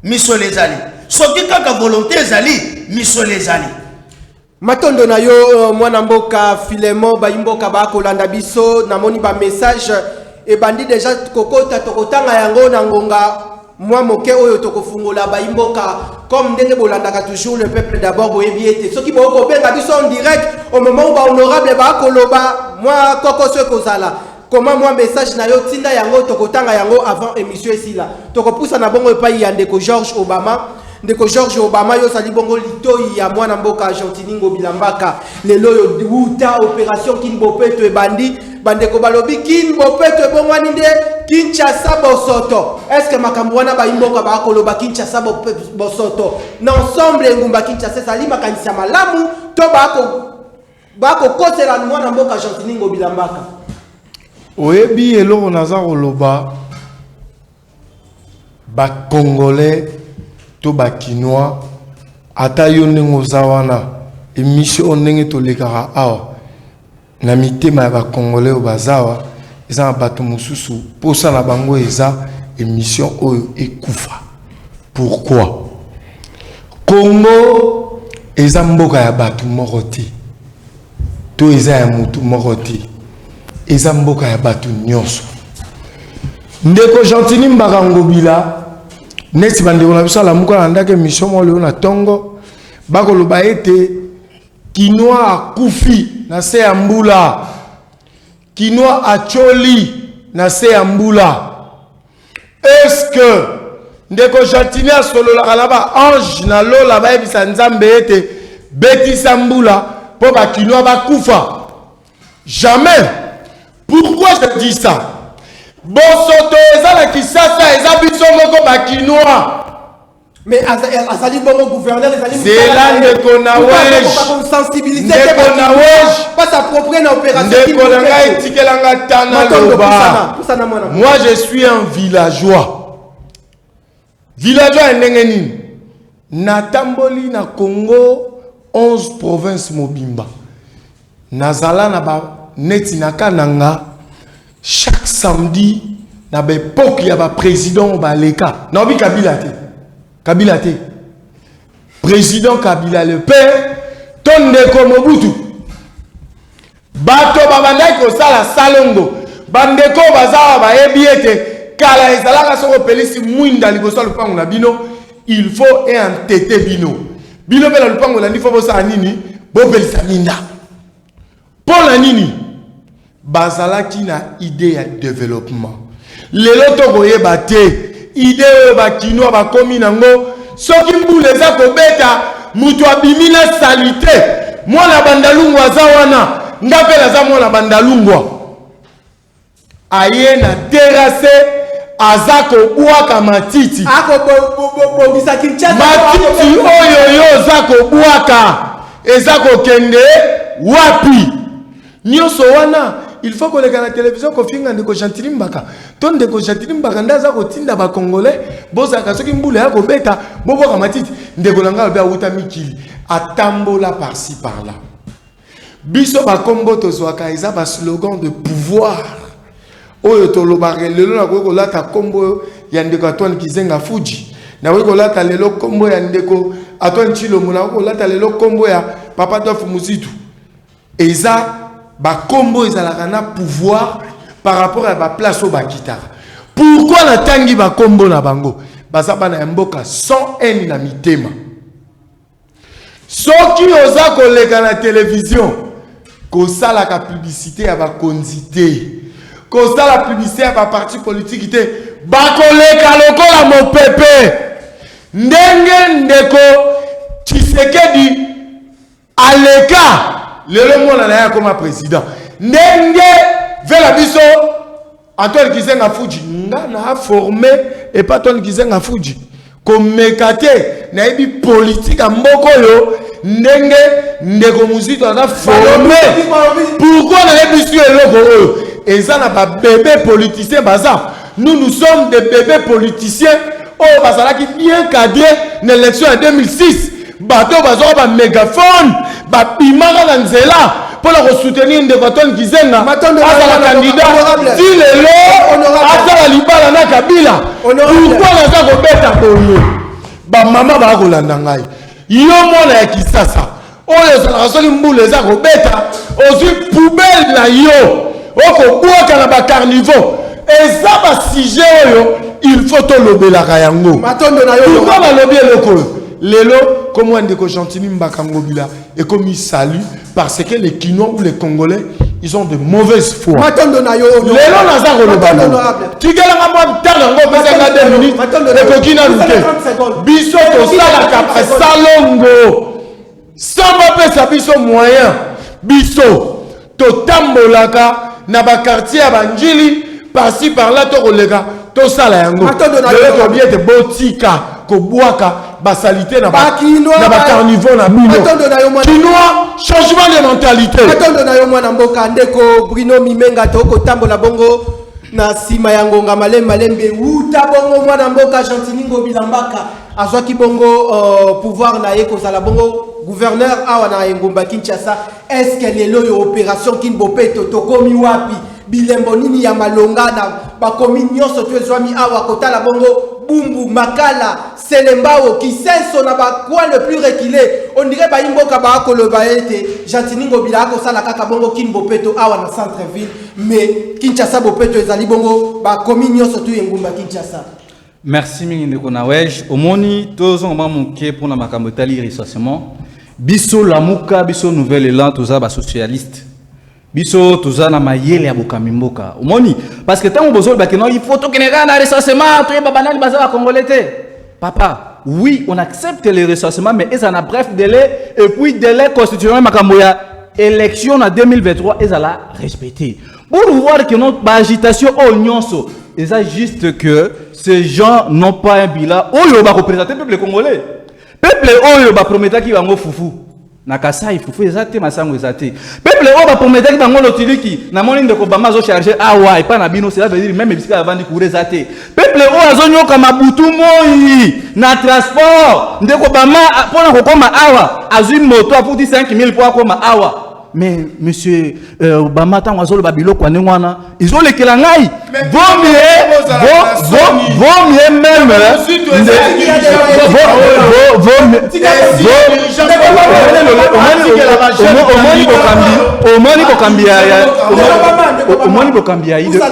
Miso les ali. Soki kaka volonté ezali, miso les ali. Matondo na yo mwana mboka Philemon Bayimboka ba kolanda biso na moni ba message e bandi déjà kokota tokotanga yango na ngonga moi moke oyo tokofungola Bayimboka comme ndenge bolandaka toujours le peuple d'abord boyebi ete soki boko benga biso en direct au moment où ba honorable ba koloba moi koko so kozala comment moi message na yo tinda yango tokotanga yango avant émission ici là tokopusa na bongo epai ya ndeko George Obama yo sali bongo litoi ya mwana mboka Argentine Bilambaka lelo yo uta opération Kinbopeto ebandi bandeko balobi Kinbopeto ebongwani nde Kinshasa Bosoto. Est-ce que makambo wana ba imboka ba koloba Kinshasa Bosoto n'ensemble ngumba Kinshasa sali makanisa malamu to bako kosela mwana mboka Argentine Bilambaka. Oyebi eloko naza koloba ba Congolais to ba Kinois ata yo ndenge oza wana émission ndenge tolekaka awa na mitema ya ba Congolais oyo bazawa eza na bato mosusu posa na bango eza émission oyo ekufa. Pourquoi? Congo eza mboka ya bato moko te to eza ya mutu moko te eza mboka ya bato nyonso. Ndeko Gentini Mbaka Ngobila neti bandeko na biso la muka na ndake mission mo leo na tongo bakoloba ete Kinois akufi na se ya mbula, Kinois acholi na se ya mbula. Est-ce que ndeko Gentini asolola la ba ange na lola ba ebisa nzambe ete betisa mbula po ba Kinois bakufa? Jamais. Pourquoi je dis ça? Bosoto eza la Kisasa eza biso moko ba Kinois. Mais azali bongo gouverneur ezali c'est là ndeko na wesh sensibilité ndeko na wesh pas s'approprier na opération ndeko na ngai tikelanga tana loba. Moi je suis un villageois ndenge nini natamboli na Congo 11 provinces mobimba nazala na ba neti na kananga chaque samedi na ba époque ya ba président ba leka na obi Kabila te président Kabila le père tondeko Mobutu bato babandaki kosala salongo bandeko bazawa bayebi ete kala ezalaka soko pelisi mwinda liboso ya lupango na bino il faut entêter bino pe la lupango landi fo bosala nini bopelisa minda mpo na nini bazalaki na idée ya développement. Lelo tokoyeba te idée oyo bakinois bakomi nango soki mbula eza kobeta mutu abimi na salite mwana bandalungwa aza wana nga mpe naza mwana bandalungwa aye na terase aza kobwaka matiti matiti oyo yo oza kobwaka eza kokende wapi nyonso wana. Il faut que la télévision confie ndeko Gentini Mbaka. Ton ndeko Gentini Mbaka ndaza kotinda ba Congolais, boza kasoki mbula ya kobeta, bobo ka matiti, ndeko langa ba uta mikili, atambola par-ci par-là. Biso ba kombo tozwaka eza ba slogan de pouvoir. Oyo tolobare lelo na ko lata kombo ya ndeko Antoine Kizenga Fuji. Na ko lata lelo kombo ya ndeko Antoine Chilombo na ko lata lelo kombo ya Papa Dof Muzitu. Eza ba combo ezalaka na pouvoir par rapport à ba place au bakitara. Pourquoi la tangi ba combo na bango bazaba na mboka sans haine na mitema. Soki oza koleka na télévision ko sala ka publicité ya ba konzité ko sala publicité ya ba parti politique te ba koleka lokola mopepe ndenge ndeko Tshisekedi aleka lelo mwana na ya comme président ndenge vela biso Antoine Kizenga Fuji nga na formé et pas Antoine Kizenga Fuji comme mekate na ebi politique a mboko yo ndenge ndeko muzito na formé pourquoi na ebi su eloko oyo eza na ba bébé politicien baza nous sommes des bébés politiciens oh bazala qui bien cadré na élection en 2006 bato bazo ba mégaphone ba pimanga na nzela pour la soutenir ndeko Antoine Kizenga azala candidat si lelo azala libala na Kabila pourquoi naza kobeta boyo ba mama ba kolanda ngai yo mona ya Kisasa oyo ezala soki mbula eza kobeta ozwi poubelle na yo okobwaka na ba carnivore eza ba sujet oyo il faut tolobelaka yango matondo na yo pourquoi balobi eloko lelo comme ndeko Gentini Mbaka Ngobila et comme il salue parce que les Kinois ou les Congolais ils ont de mauvaise foi. Matondo na yo. Lelo naza kolobano. Tikelanga mwa tala ngo pesa 2 minutes. Ekoki na luke. Biso to sala ka salongo. Samba pesa biso moyen. Biso to tambolaka na ba quartier ya banjili par-ci par-là to kolega to sala yango. Lelo to bien te botika ko boaka basalité na ba carnivore na bino. Chinois changement de mentalité. Matondo na yo mwana mboka ndeko Bruno Mimenga to ko tambola bongo na sima ya ngonga malembe uta bongo mwana mboka Gentilingo Bilambaka azwaki bongo pouvoir na ye kozala bongo gouverneur awa na Engumba Kinshasa. Est-ce que lelo yo opération Kinbopeto tokomi wapi bilembo nini ya malonga na bakomi nyonso twezwami awa kotala bongo Bumbu, Makala, Selembao, Kisenso na ba coin le plus reculé. On dirait ba imboka ba koloba ete Gentilingo Bilako sala kaka bongo Kinbopeto awa na centre-ville mais Kinshasa Bopeto ezali bongo ba komi nyonso tu Engumba Kinshasa. Merci mingi kona wej omoni tozo ngoma muke pour na makambo tali recensement biso lamuka biso nouvelle élan toza ba socialiste biso toza na mayele ya bokambi mboka omoni parce que tant bozol ba il faut to kenera na recensement to yeba banani baza ba congolais papa oui on accepte les recensements mais ça na bref délai et puis délai constitutionnel makambo ya élection en 2023 et ça la respecter pour voir que notre agitation au nyonso et ça juste que ces gens n'ont pas un bilan. Oyo va représenter le peuple congolais. Peuple oyo va promettre qu'il va ngo fufu. Na Kasai fufu ezate masango ezate. Peuple oyo va promettre qu'il va ngo lotiliki. Na moni ndeko bama zo charger awa et pas na bino cela veut dire même bisika avant de courir ezate. Peuple oyo azonyoka mabutu moi na transport ndeko bama pona kokoma awa azui moto afuti 5000 pour akoma awa. Mais monsieur Obama tant azolo babilo kwa nengwana izole kelangai vaut mieux même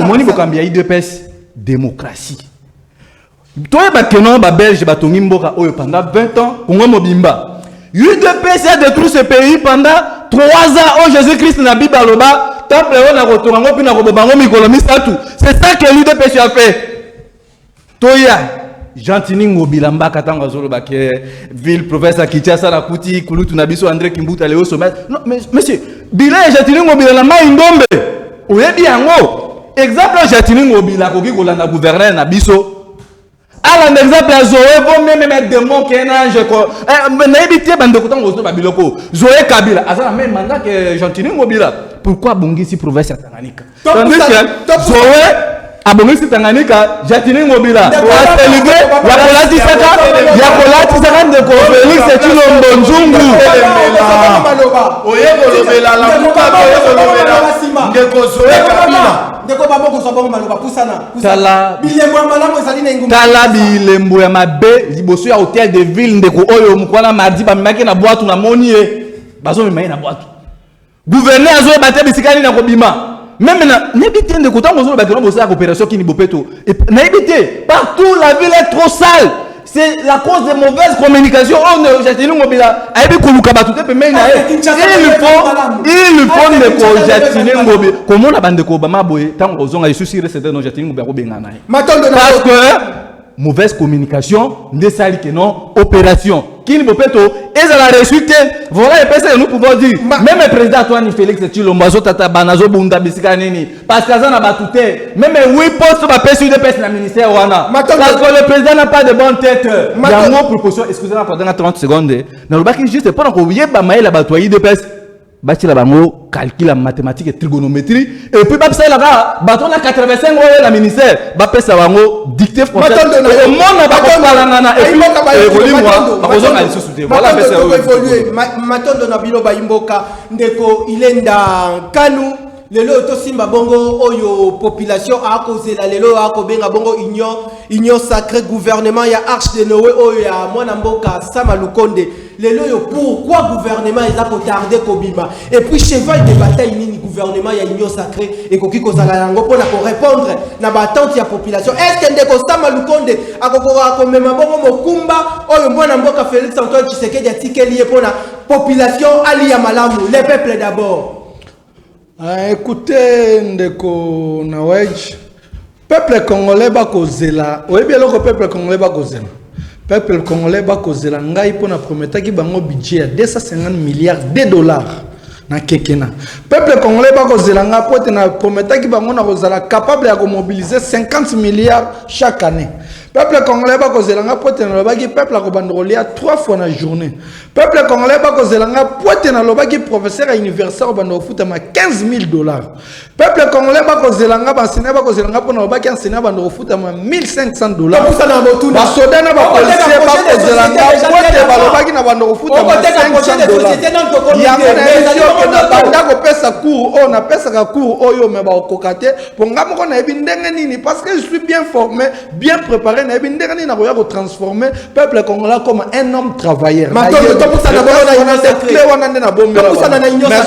omoni kokambia IDPS démocratie toi bakenon ba belge batongi mboka oyo pendant 20 ans Congo mobimba UDPS a détruit ce pays pendant 3 ans. Oh Jésus-Christ n'a pas baloba. Temple on a retourné on a robango mikolomi tout. C'est ça que l'UDPS a fait. Toya Gentilingo Bilamba katanga zolo baké ville province à Kinshasa na kuti kulutu na biso André Kimbuta Léo Sommet. Non mais monsieur, Bila Gentilingo Bilamba indombe. Oyebi yango. Exemple Gentilingo Bilako ki kolanda gouverneur na biso. Alors, un exemple, Zoé, vous même mettre des mots qui est un ange. N'habitez pas de côté de Babiloko. Zoé Kabila, à ça, même mandat que Gentilingo Bila. Pourquoi Bongisi province à Tanganyika? Tandis que Zoé, à Bongisi Tanganyika, Gentilingo Bila. Pour célébrer, Yakolati Saka de Félix, c'est une bonjour. Oye, Kolobela, la Mouka, Kolobela, Ndeko Zoé Kabila. Tala bilembo ya mabe liboso ya hôtel de ville ndeko oyo mukwana mardi ba maki na boîte na moni bazo mema na boîte gouverneur azo baté bisikani na kobima même na nebité ndeko tango zo ba keno bosa coopération kini bopeto na ebité partout la ville est trop sale. C'est la cause de mauvaise communication. On est Gentilingo Bila. Il faut de Gentilingo Bila. Comment on a bandé Obama boy tant qu'on a eu souci c'est dans Gentilingo Bila. Parce que mauvaise communication, ne sali que non opération. Kini bopeto et ça la résulté. Voilà et personne nous pouvons dire même le président Antoine Félix Tshilombo tata banazo bunda bisika nini parce que ça na batute même oui poste ba pesi de pesi na ministère wana parce que le président n'a pas de bonne tête. Il y a une proposition excusez-moi pendant 30 secondes. Na lobaki juste pendant ko yeba maïla batoyi de pesi bati la bango calcul en mathématiques et trigonométrie et puis babsa la ga baton na 85 la ministère ba pesa bango dicté français au monde ba ko parangana et puis voilà pesa évoluer matondo na bilo ba imboka ndeko ilenda kanu lelo to simba bongo oyo population a causé la lelo a ko benga bongo union sacré gouvernement ya arche de Noé oyo ya mwana mboka Sama Lukonde lelo yo pourquoi gouvernement ils a tardé kobima et puis cheval de bataille nini gouvernement ya union sacré et koki kozala yango pona ko répondre na batante ya population est-ce que ndeko Sama Lukonde akokora ko mema bongo mokumba oyo mwana mboka Félix Antoine Tshisekedi atikeli pona population ali ya malamu les peuples d'abord. Écoutez, ndeko Nawej, peuple congolais va causer là. Oui, bien le peuple congolais va causer là. Peuple congolais va causer là. Ngai pour na promettre qui bango budget à 250 milliards de dollars. Na kekena. Peuple congolais va causer là. Nga pour na promettre qui bango na causer là capable de mobiliser 50 milliards chaque année. Peuple congolais va causer là. Nga pour na loba qui peuple a bandrolia 3 fois na journée. Peuple congolais va causer là. Nga pour na loba qui professeur à université au bando foot ma 15 000 dollars. Peuple congolais va causer là. Nga enseigner va causer là. Nga pour na loba qui enseigner bando foot ma 1500 dollars. Ba soda na ba policier va causer là. Nga pour na loba qui na bando foot ma 500 dollars. Yango na yo que na banda ko pesa cours o na pesa ka cours o yo me ba okokate pour nga mo na ebi ndenge nini parce que je suis bien formé, bien préparé na ebi ndenge nini na ko ya ko transformer peuple congolais comme un homme travailleur. Mais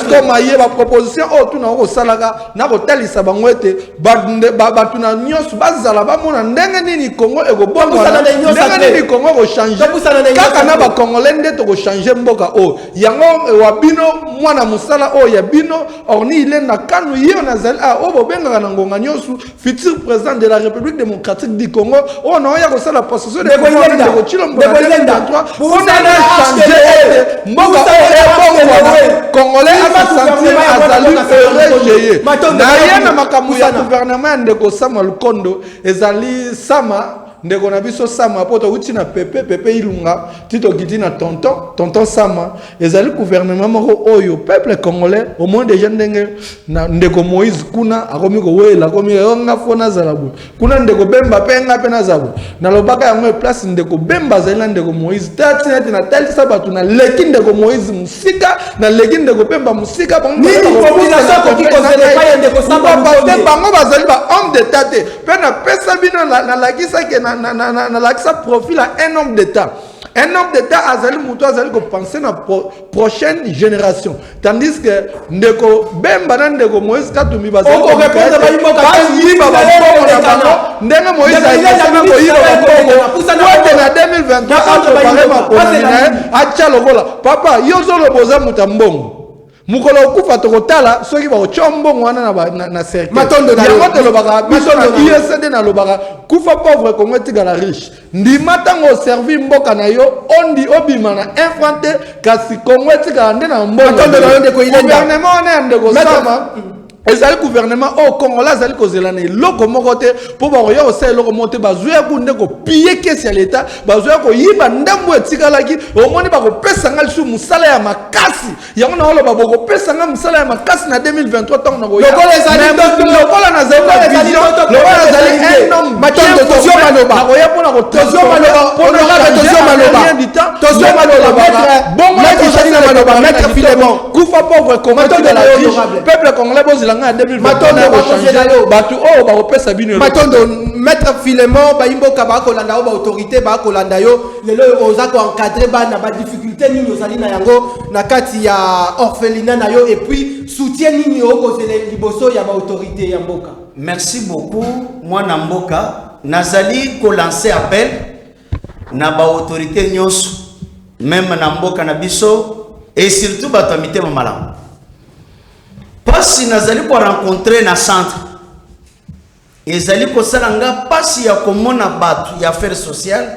comme aye ba proposition o tu na ko salaka na ko talisa bango ete ba tu na nyonso bazala ba mona ndenge nini Congo e ko bombo ndenge nini Congo ko changer kaka na ba congolais nde to ko changer mboka o yango wa bino mwana musala o ya bino orni ile na kanu yo na zali o bobenga na ngonga nyonso futur président de la République démocratique du Congo o na ya ko sala possession de ko chilo mboka pour changer mboka o congolais a sentir azali heureux na yena makambo ya gouvernement ndeko Samuel Kondo ezali sama ndeko na biso sama poto uti na pepe ilunga tito kiti na tonton sama ezali gouvernement moko oyo peuple congolais au moins des gens na ndeko Moïse kuna akomi ko wela akomi nga fona zalabu kuna ndeko Bemba penga pena zabu na lobaka yango place ndeko Bemba zela ndeko Moïse tati na tali sabatu na leki ndeko Moïse musika na leki ndeko Bemba musika bango ni combinaison ko kikozele pa ndeko samba bango bazali ba homme d'état te pena pesa bino na lakisa ke na l'accès profil à un homme d'État. Un homme d'État azali muto azali ko penser na prochaine génération. Tandis que ndeko Bemba na ndeko Moïse Katumbi bazali ko répondre ba imoka kasi ba ndenge Moïse azali ko yira ba pour na 2023 a préparé ma commune acha lokola papa yo zolo boza mutambongo mukolo kufa tokotala soki ba ochombo wana na cercle matondo na yango lobaka biso na ISD na lobaka kufa pauvre Congo tigala riche ndima tango servi mboka na yo ondi obima na infante kasi Congo tigala nde na mboka matondo na ndeko ilenda gouvernement na ndeko sama ezali gouvernement au Congo là ezali kozela na loko moko te po ba yo osala loko monte bazuya ku ndeko piller kesi ya l'état bazuya ko yiba ndambo etikalaki omoni ba ko pesa ngal su musala ya makasi yango na oloba boko pesa ngal musala ya makasi na 2023 tango na ko ya lokola na zali lokola zali un homme matondo tozio maloba na ko ya pona ko tozio maloba bon maloba maître Philemon kufa pauvre Congo de la riche peuple congolais bozila nga 2023 batu o ba opesa bino matondo maître Philemon ba imboka ba kolanda o ba autorité ba kolanda yo lelo oza ko encadrer ba na ba difficulté nini ozali na yango na kati ya orphelinat na yo et puis soutien nini o kozele liboso ya ba autorité ya mboka. Merci beaucoup mwana mboka nazali ko lancer appel na ba autorité nyonso même na mboka na biso et surtout ba tamite malamu pasi nazali ko rencontrer na centre ezali ko salanga pasi ya komona batu ya affaires sociales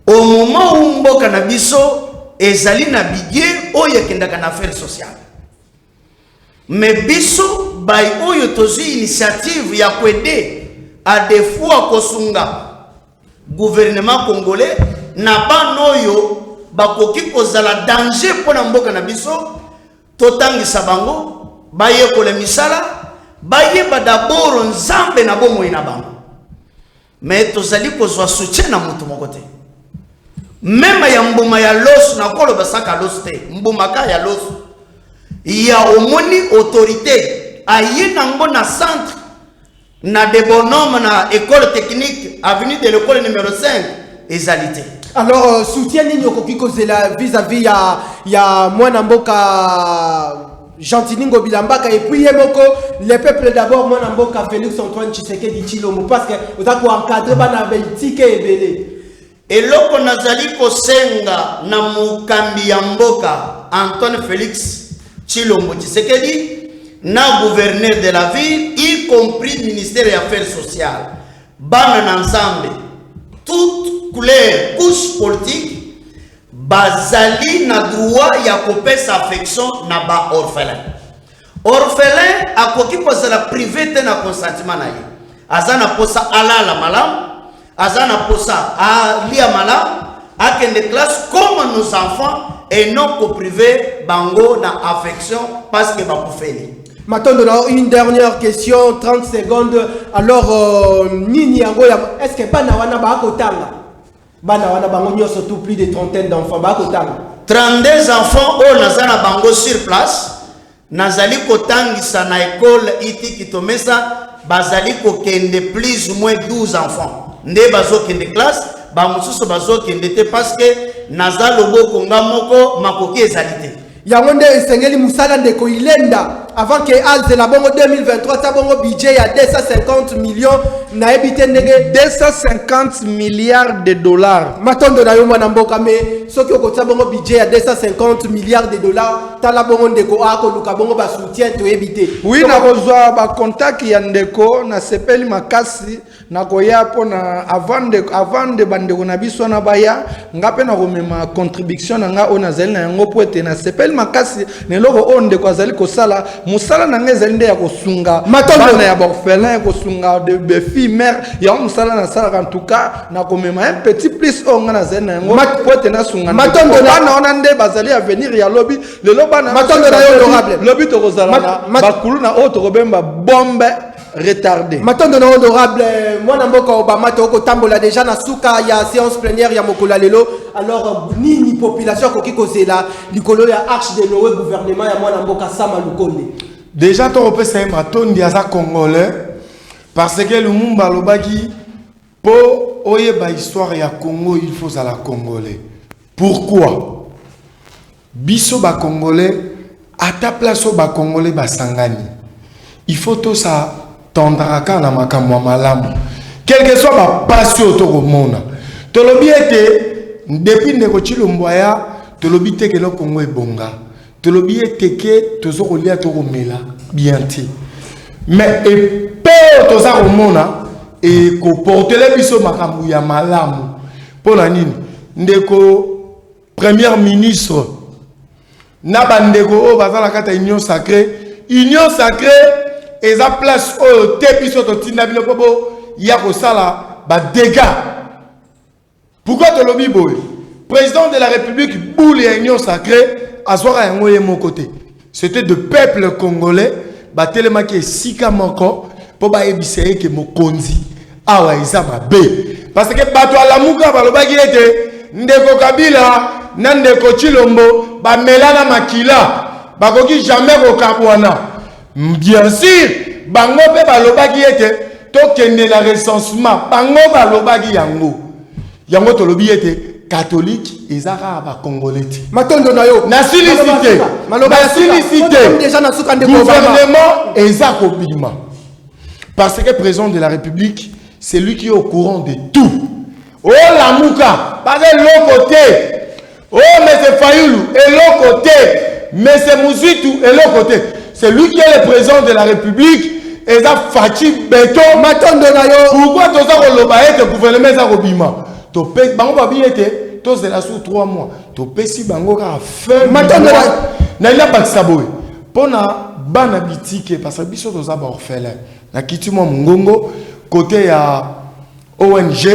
au moment où mboka na biso ezali na budget oyo kendaka na affaires sociales mais biso bay oyo tozi initiative ya kwede à des fois kosunga gouvernement congolais na banoyo bakoki kozala danger pona mboka na biso totangisa bango baye ko le misala baye ba d'abord nzambe na bomo ina bango mais tozali kozwa soutien na mutu mokote même ya mbuma ya los na kolo basaka los te mbuma ka ya los ya omoni autorité aye nango na centre na de bonhomme na école technique avenue de l'école numéro 5 ezalité. Alors soutien nini okoki kozela vis-à-vis ya mwana mboka Gentilingo Bilambaka et puis yemoko les peuples d'abord mwana mboka Félix Antoine Tshisekedi Tshilombo parce que oza ko encadrer bana belitike ebele eloko nazali kosenga na mukambi ya mboka Antoine Félix Tshilombo Tshisekedi na gouverneur de la ville, y compris ministère des Affaires sociales. Bana ensemble, toute couleur, couche politique, bazali na droit ya kopesa affection na ba orphelin. Orphelin akoki kozala privé te na consentiment na ye. Azana posa alala malam, azana posa alia malam, akende classe comme nos enfants et non qu'au privé bango na affection parce que ba koufeli. Maintenant, une dernière question, 30 secondes. Alors, Nini Angoya, est-ce que Banawana Bakotanga Banawana Bangonio, surtout plus de trentaine d'enfants, Bakotanga 32 enfants, oh, Nazana Bango sur place. Nazali Kotangisa na école iti kitomesa, Bazali Kokende plus ou moins 12 enfants. Nde bazo kende classe, Bamususo bazo kende te parce que Nazalo Boko Ngamoko Makoki ezalité. Yangonde Sengeli Moussala Ndeko Ilenda. Avant que Alze la bongo 2023, ta bongo budget à 250 millions, na ebité ndenge 250 milliards de dollars. Matondo na yo mwana mboka me soki okota bongo budget à 250 milliards de dollars, ta la bongo ndeko ako luka bongo ba soutien to ebité. Oui, na kozwa ba contact ya ndeko na sepeli makasi na koya pona avant de bandeko na biso na baya ngape na komema contribution na nga ona zali na yango poete na sepeli makasi ne loko onde ko azali kosala musala na ngeza nde ya kosunga bana ya orphelin kosunga de filles mère ya musala na sala en tout cas na komema un petit plus on na zali na yango poete na sunga matondo na ona nde bazali à venir ya lobby le lobana matondo na yo honorable lobby to kozala na bakulu na auto robemba bombe retardé. Matondo na honorable mwana mboka Obama to ko tambola déjà na suka ya séance plénière ya mokolo lelo. Alors nini population ko kikozela likolo ya arche de Noé gouvernement ya mwana mboka Sama Lukonde. Déjà to opesa matondi aza congolais parce que le mumba lobaki po oyeba histoire ya Congo il faut à la congolais. Pourquoi? Biso ba congolais ata place ba congolais ba sangani. Il faut tout ça tondraka na makamwa malamu. Quel que soit ma passion to komona. To lobi ete depuis ndeko Chilomboya to lobi te ke lo Congo ebonga. To lobi ete ke to zo kolia to komela bien ti. Mais et pe to za komona et ko portele biso makambu ya malamu. Pona nini? Ndeko premier ministre na bandeko o bazala kata union sacrée. Union sacrée et sa place au tepiso to tinabilo popo ya ko sala ba dégâts. Pourquoi to lobi boy? Président de la République boule et union sacrée azwara yango ye mon côté. C'était de peuple congolais ba telema ke sika moko po ba ebiseye ke mokonzi awa izama be. Parce que bato ala muka ba lobaki ete ndeko Kabila na ndeko Chilombo ba melana makila ba koki jamais ko kabwana. Bien sûr, bango pe balobaki ete to kende la recensement, bango balobaki yango. Yango to lobi ete catholique ezaka ba congolais. Matondo na yo. Na silicité. Na silicité. Déjà na suka ndeko gouvernement ezako bima. Parce que président de la République, c'est lui qui est au courant de tout. Oh la mouka, pas de l'autre côté. Oh monsieur Fayoulou, et l'autre côté. Monsieur Mouzitou, et l'autre côté. C'est lui qui est le président de la République et ça fatigue béton. Pourquoi tu as le gouvernement est robima? Tu payes bango babi était tu es là sous 3 mois. Tu payes si bango a fin. Maintenant na ila baksaboy. Pona bana bitike parce que biso to za ba orphelin. Na kitimo ngongo côté ya ONG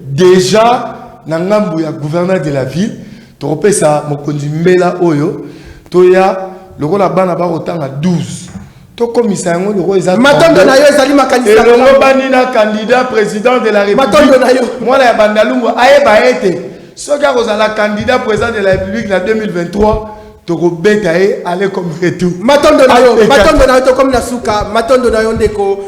déjà na ngambu ya gouverneur de la ville. Tu repais ça mokonzi mbela oyo toya le rôle la bana ba otanga 12 to commissaire ngo le rôle exact matondo na yo ezali makanisa le bani na candidat président de la République matondo na yo moi ya bandalungu ayeba ete soki akozala candidat président de la République en 2023 to kobeta e aller comme retour matondo na yo to comme na suka matondo na yo ndeko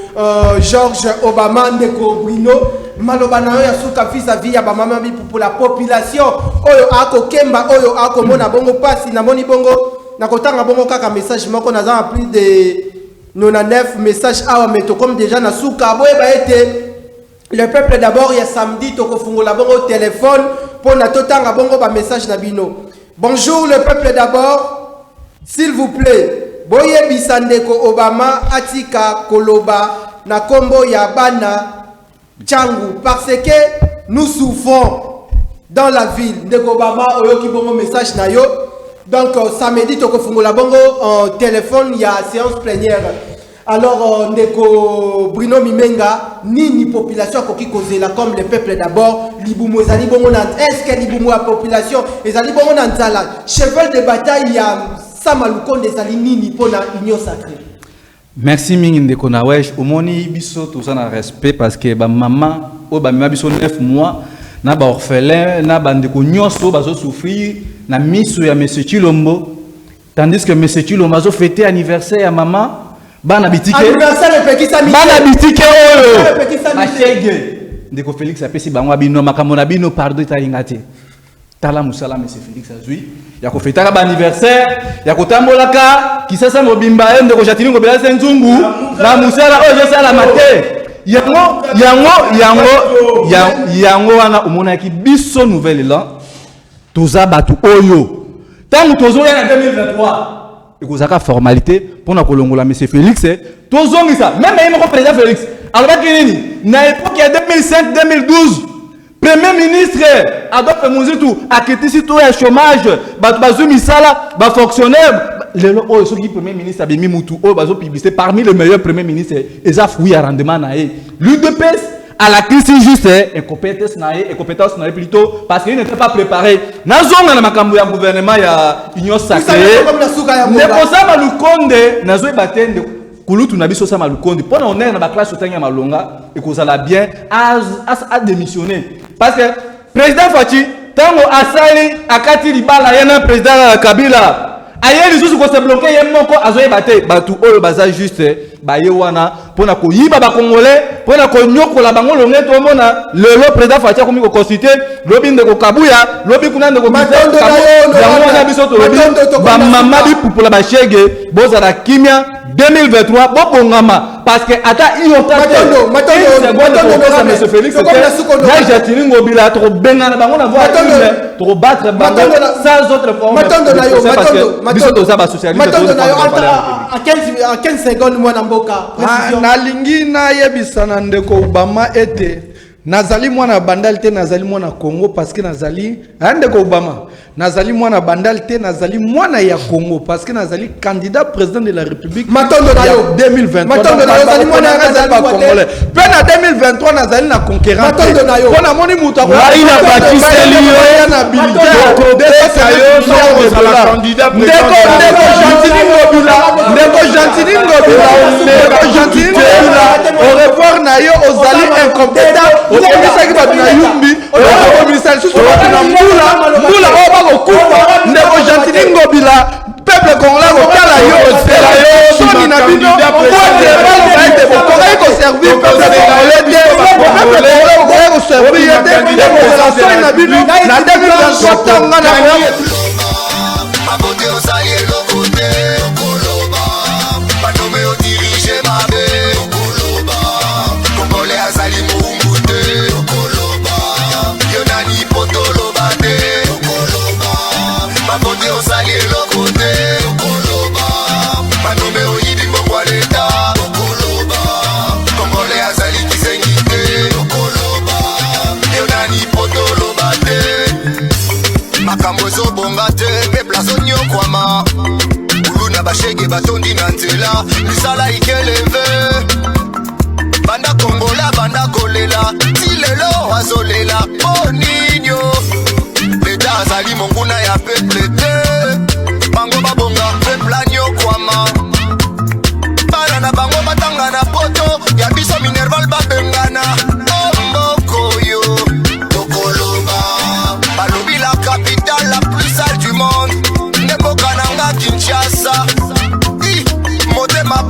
George Obama ndeko Bruno maloba na yo ya suka vis-à-vis ya ba mama bi pour la population oyo ako kemba oyo ako mona bongo pasi na moni bongo na kotanga bongo kaka message moko na za plus de 99 messages awa meto comme déjà na suka boye ba été le peuple d'abord ya samedi to kofungola bongo téléphone pour na totanga bongo ba message na bino. Bonjour le peuple d'abord, s'il vous plaît, boye bisandeko Obama atika koloba na kombo ya bana Tchangu parce que nous souffrons dans la ville. Ndeko Obama oyoki bongo message na yo. Donc samedi toko fungola bongo en téléphone ya séance plénière. Alors ndeko Bruno Mimenga ni population koki kozela comme le peuple d'abord libumu ezali bongo na est-ce que libumu la population ezali bongo na nzala cheval de bataille ya Samalukonde ezali nini pona union sacrée. Merci mingi ndeko na wesh omoni biso tout ça na respect parce que ba maman o ba mama biso 9 mois na ba orphelin na ba ndeko nyonso bazo souffrir na miso ya monsieur Chilombo tandis que monsieur Chilombo bazo fêter anniversaire ya maman bana bitike anniversaire pekisa mi bana bitike oyo machege ndeko Félix apesi bango bino makambo na bino pardon talinga te tala musala monsieur Félix azui ya ko fêter ba anniversaire ya ko tambolaka kisasa mobimba ende ko jatini ngobela senzungu na musala oyo sala mate yango wana omona ki biso nouvelle là toza batu oyo tangu tozo ya na 2023 ekozaka formalité pour na kolongola monsieur Félix tozongisa même yemo président Félix alors nini na époque ya 2005 2012 premier ministre Adolphe Muzitu akitisi to ya chômage batu bazumisala ba fonctionnaire lelo oyo soki premier ministre abimi mutu oyo bazo publicité parmi les meilleurs premiers ministres eza fouille à rendement na ye l'UDPS à la crise juste incompétence na ye plutôt parce qu'il n'était pas préparé nazonga na makambo ya gouvernement ya union sacrée ndeko sama lukonde nazo batende kulutu na biso sama lukonde pona honneur na ba classe otanya malonga ekozala bien à démissionner parce que président Fachi tango asali akati libala yana président Kabila aye lisusu ko se bloquer ye moko azoye bate batu oyo baza juste baye wana pona ko yiba ba congolais pona ko nyokola bango longe to mona lelo président Fachi ko mi ko constituer lobi ndeko Kabuya lobi kuna ndeko Matondo na biso to lobi ba mama bi pupola ba shege bozala kimia 2023 bobongama parce que ata monsieur Félix na jatini ngobila to bengana bango na voir to battre bango sans autre forme biso to za ba socialiste à 15 secondes moi na mboka nalingi na yebisana ndeko Obama ete nazali mwana bandal te nazali mwana Congo parce que nazali ndeko Obama nazali mwana bandal te nazali mwana ya Congo parce que nazali candidat président de la République matondo na yo 2023 matondo na yo nazali mwana nazali ba congolais pe na 2023 nazali na conquérant matondo na yo pona moni mutu ina bakiseli yo na bilité ndeko Gentili Ngobila au revoir na yo ozali incompétent okomisaki bato na yumbi okomisa lisusu bato na mbula oyo bakokufa ndeko Gentili Ngobila peuple congolais kotala yo osela yo soni na bino baloba ete bokokai koservir peuple congolais te peuple congolais bokokai koservir ye te ekozala soni na bino na 2023 tanga na bashege batondi na nzela misala ikeleve banda kongola banda kolela tilelo azolela poninyo leta azali monguna ya peuple te bango babonga peuple anyokwama bana na bango batanga na poto ya biso minerval babengana ombokoyo tokoloba balobi la capitale la plus sale du monde Kinshasa, motema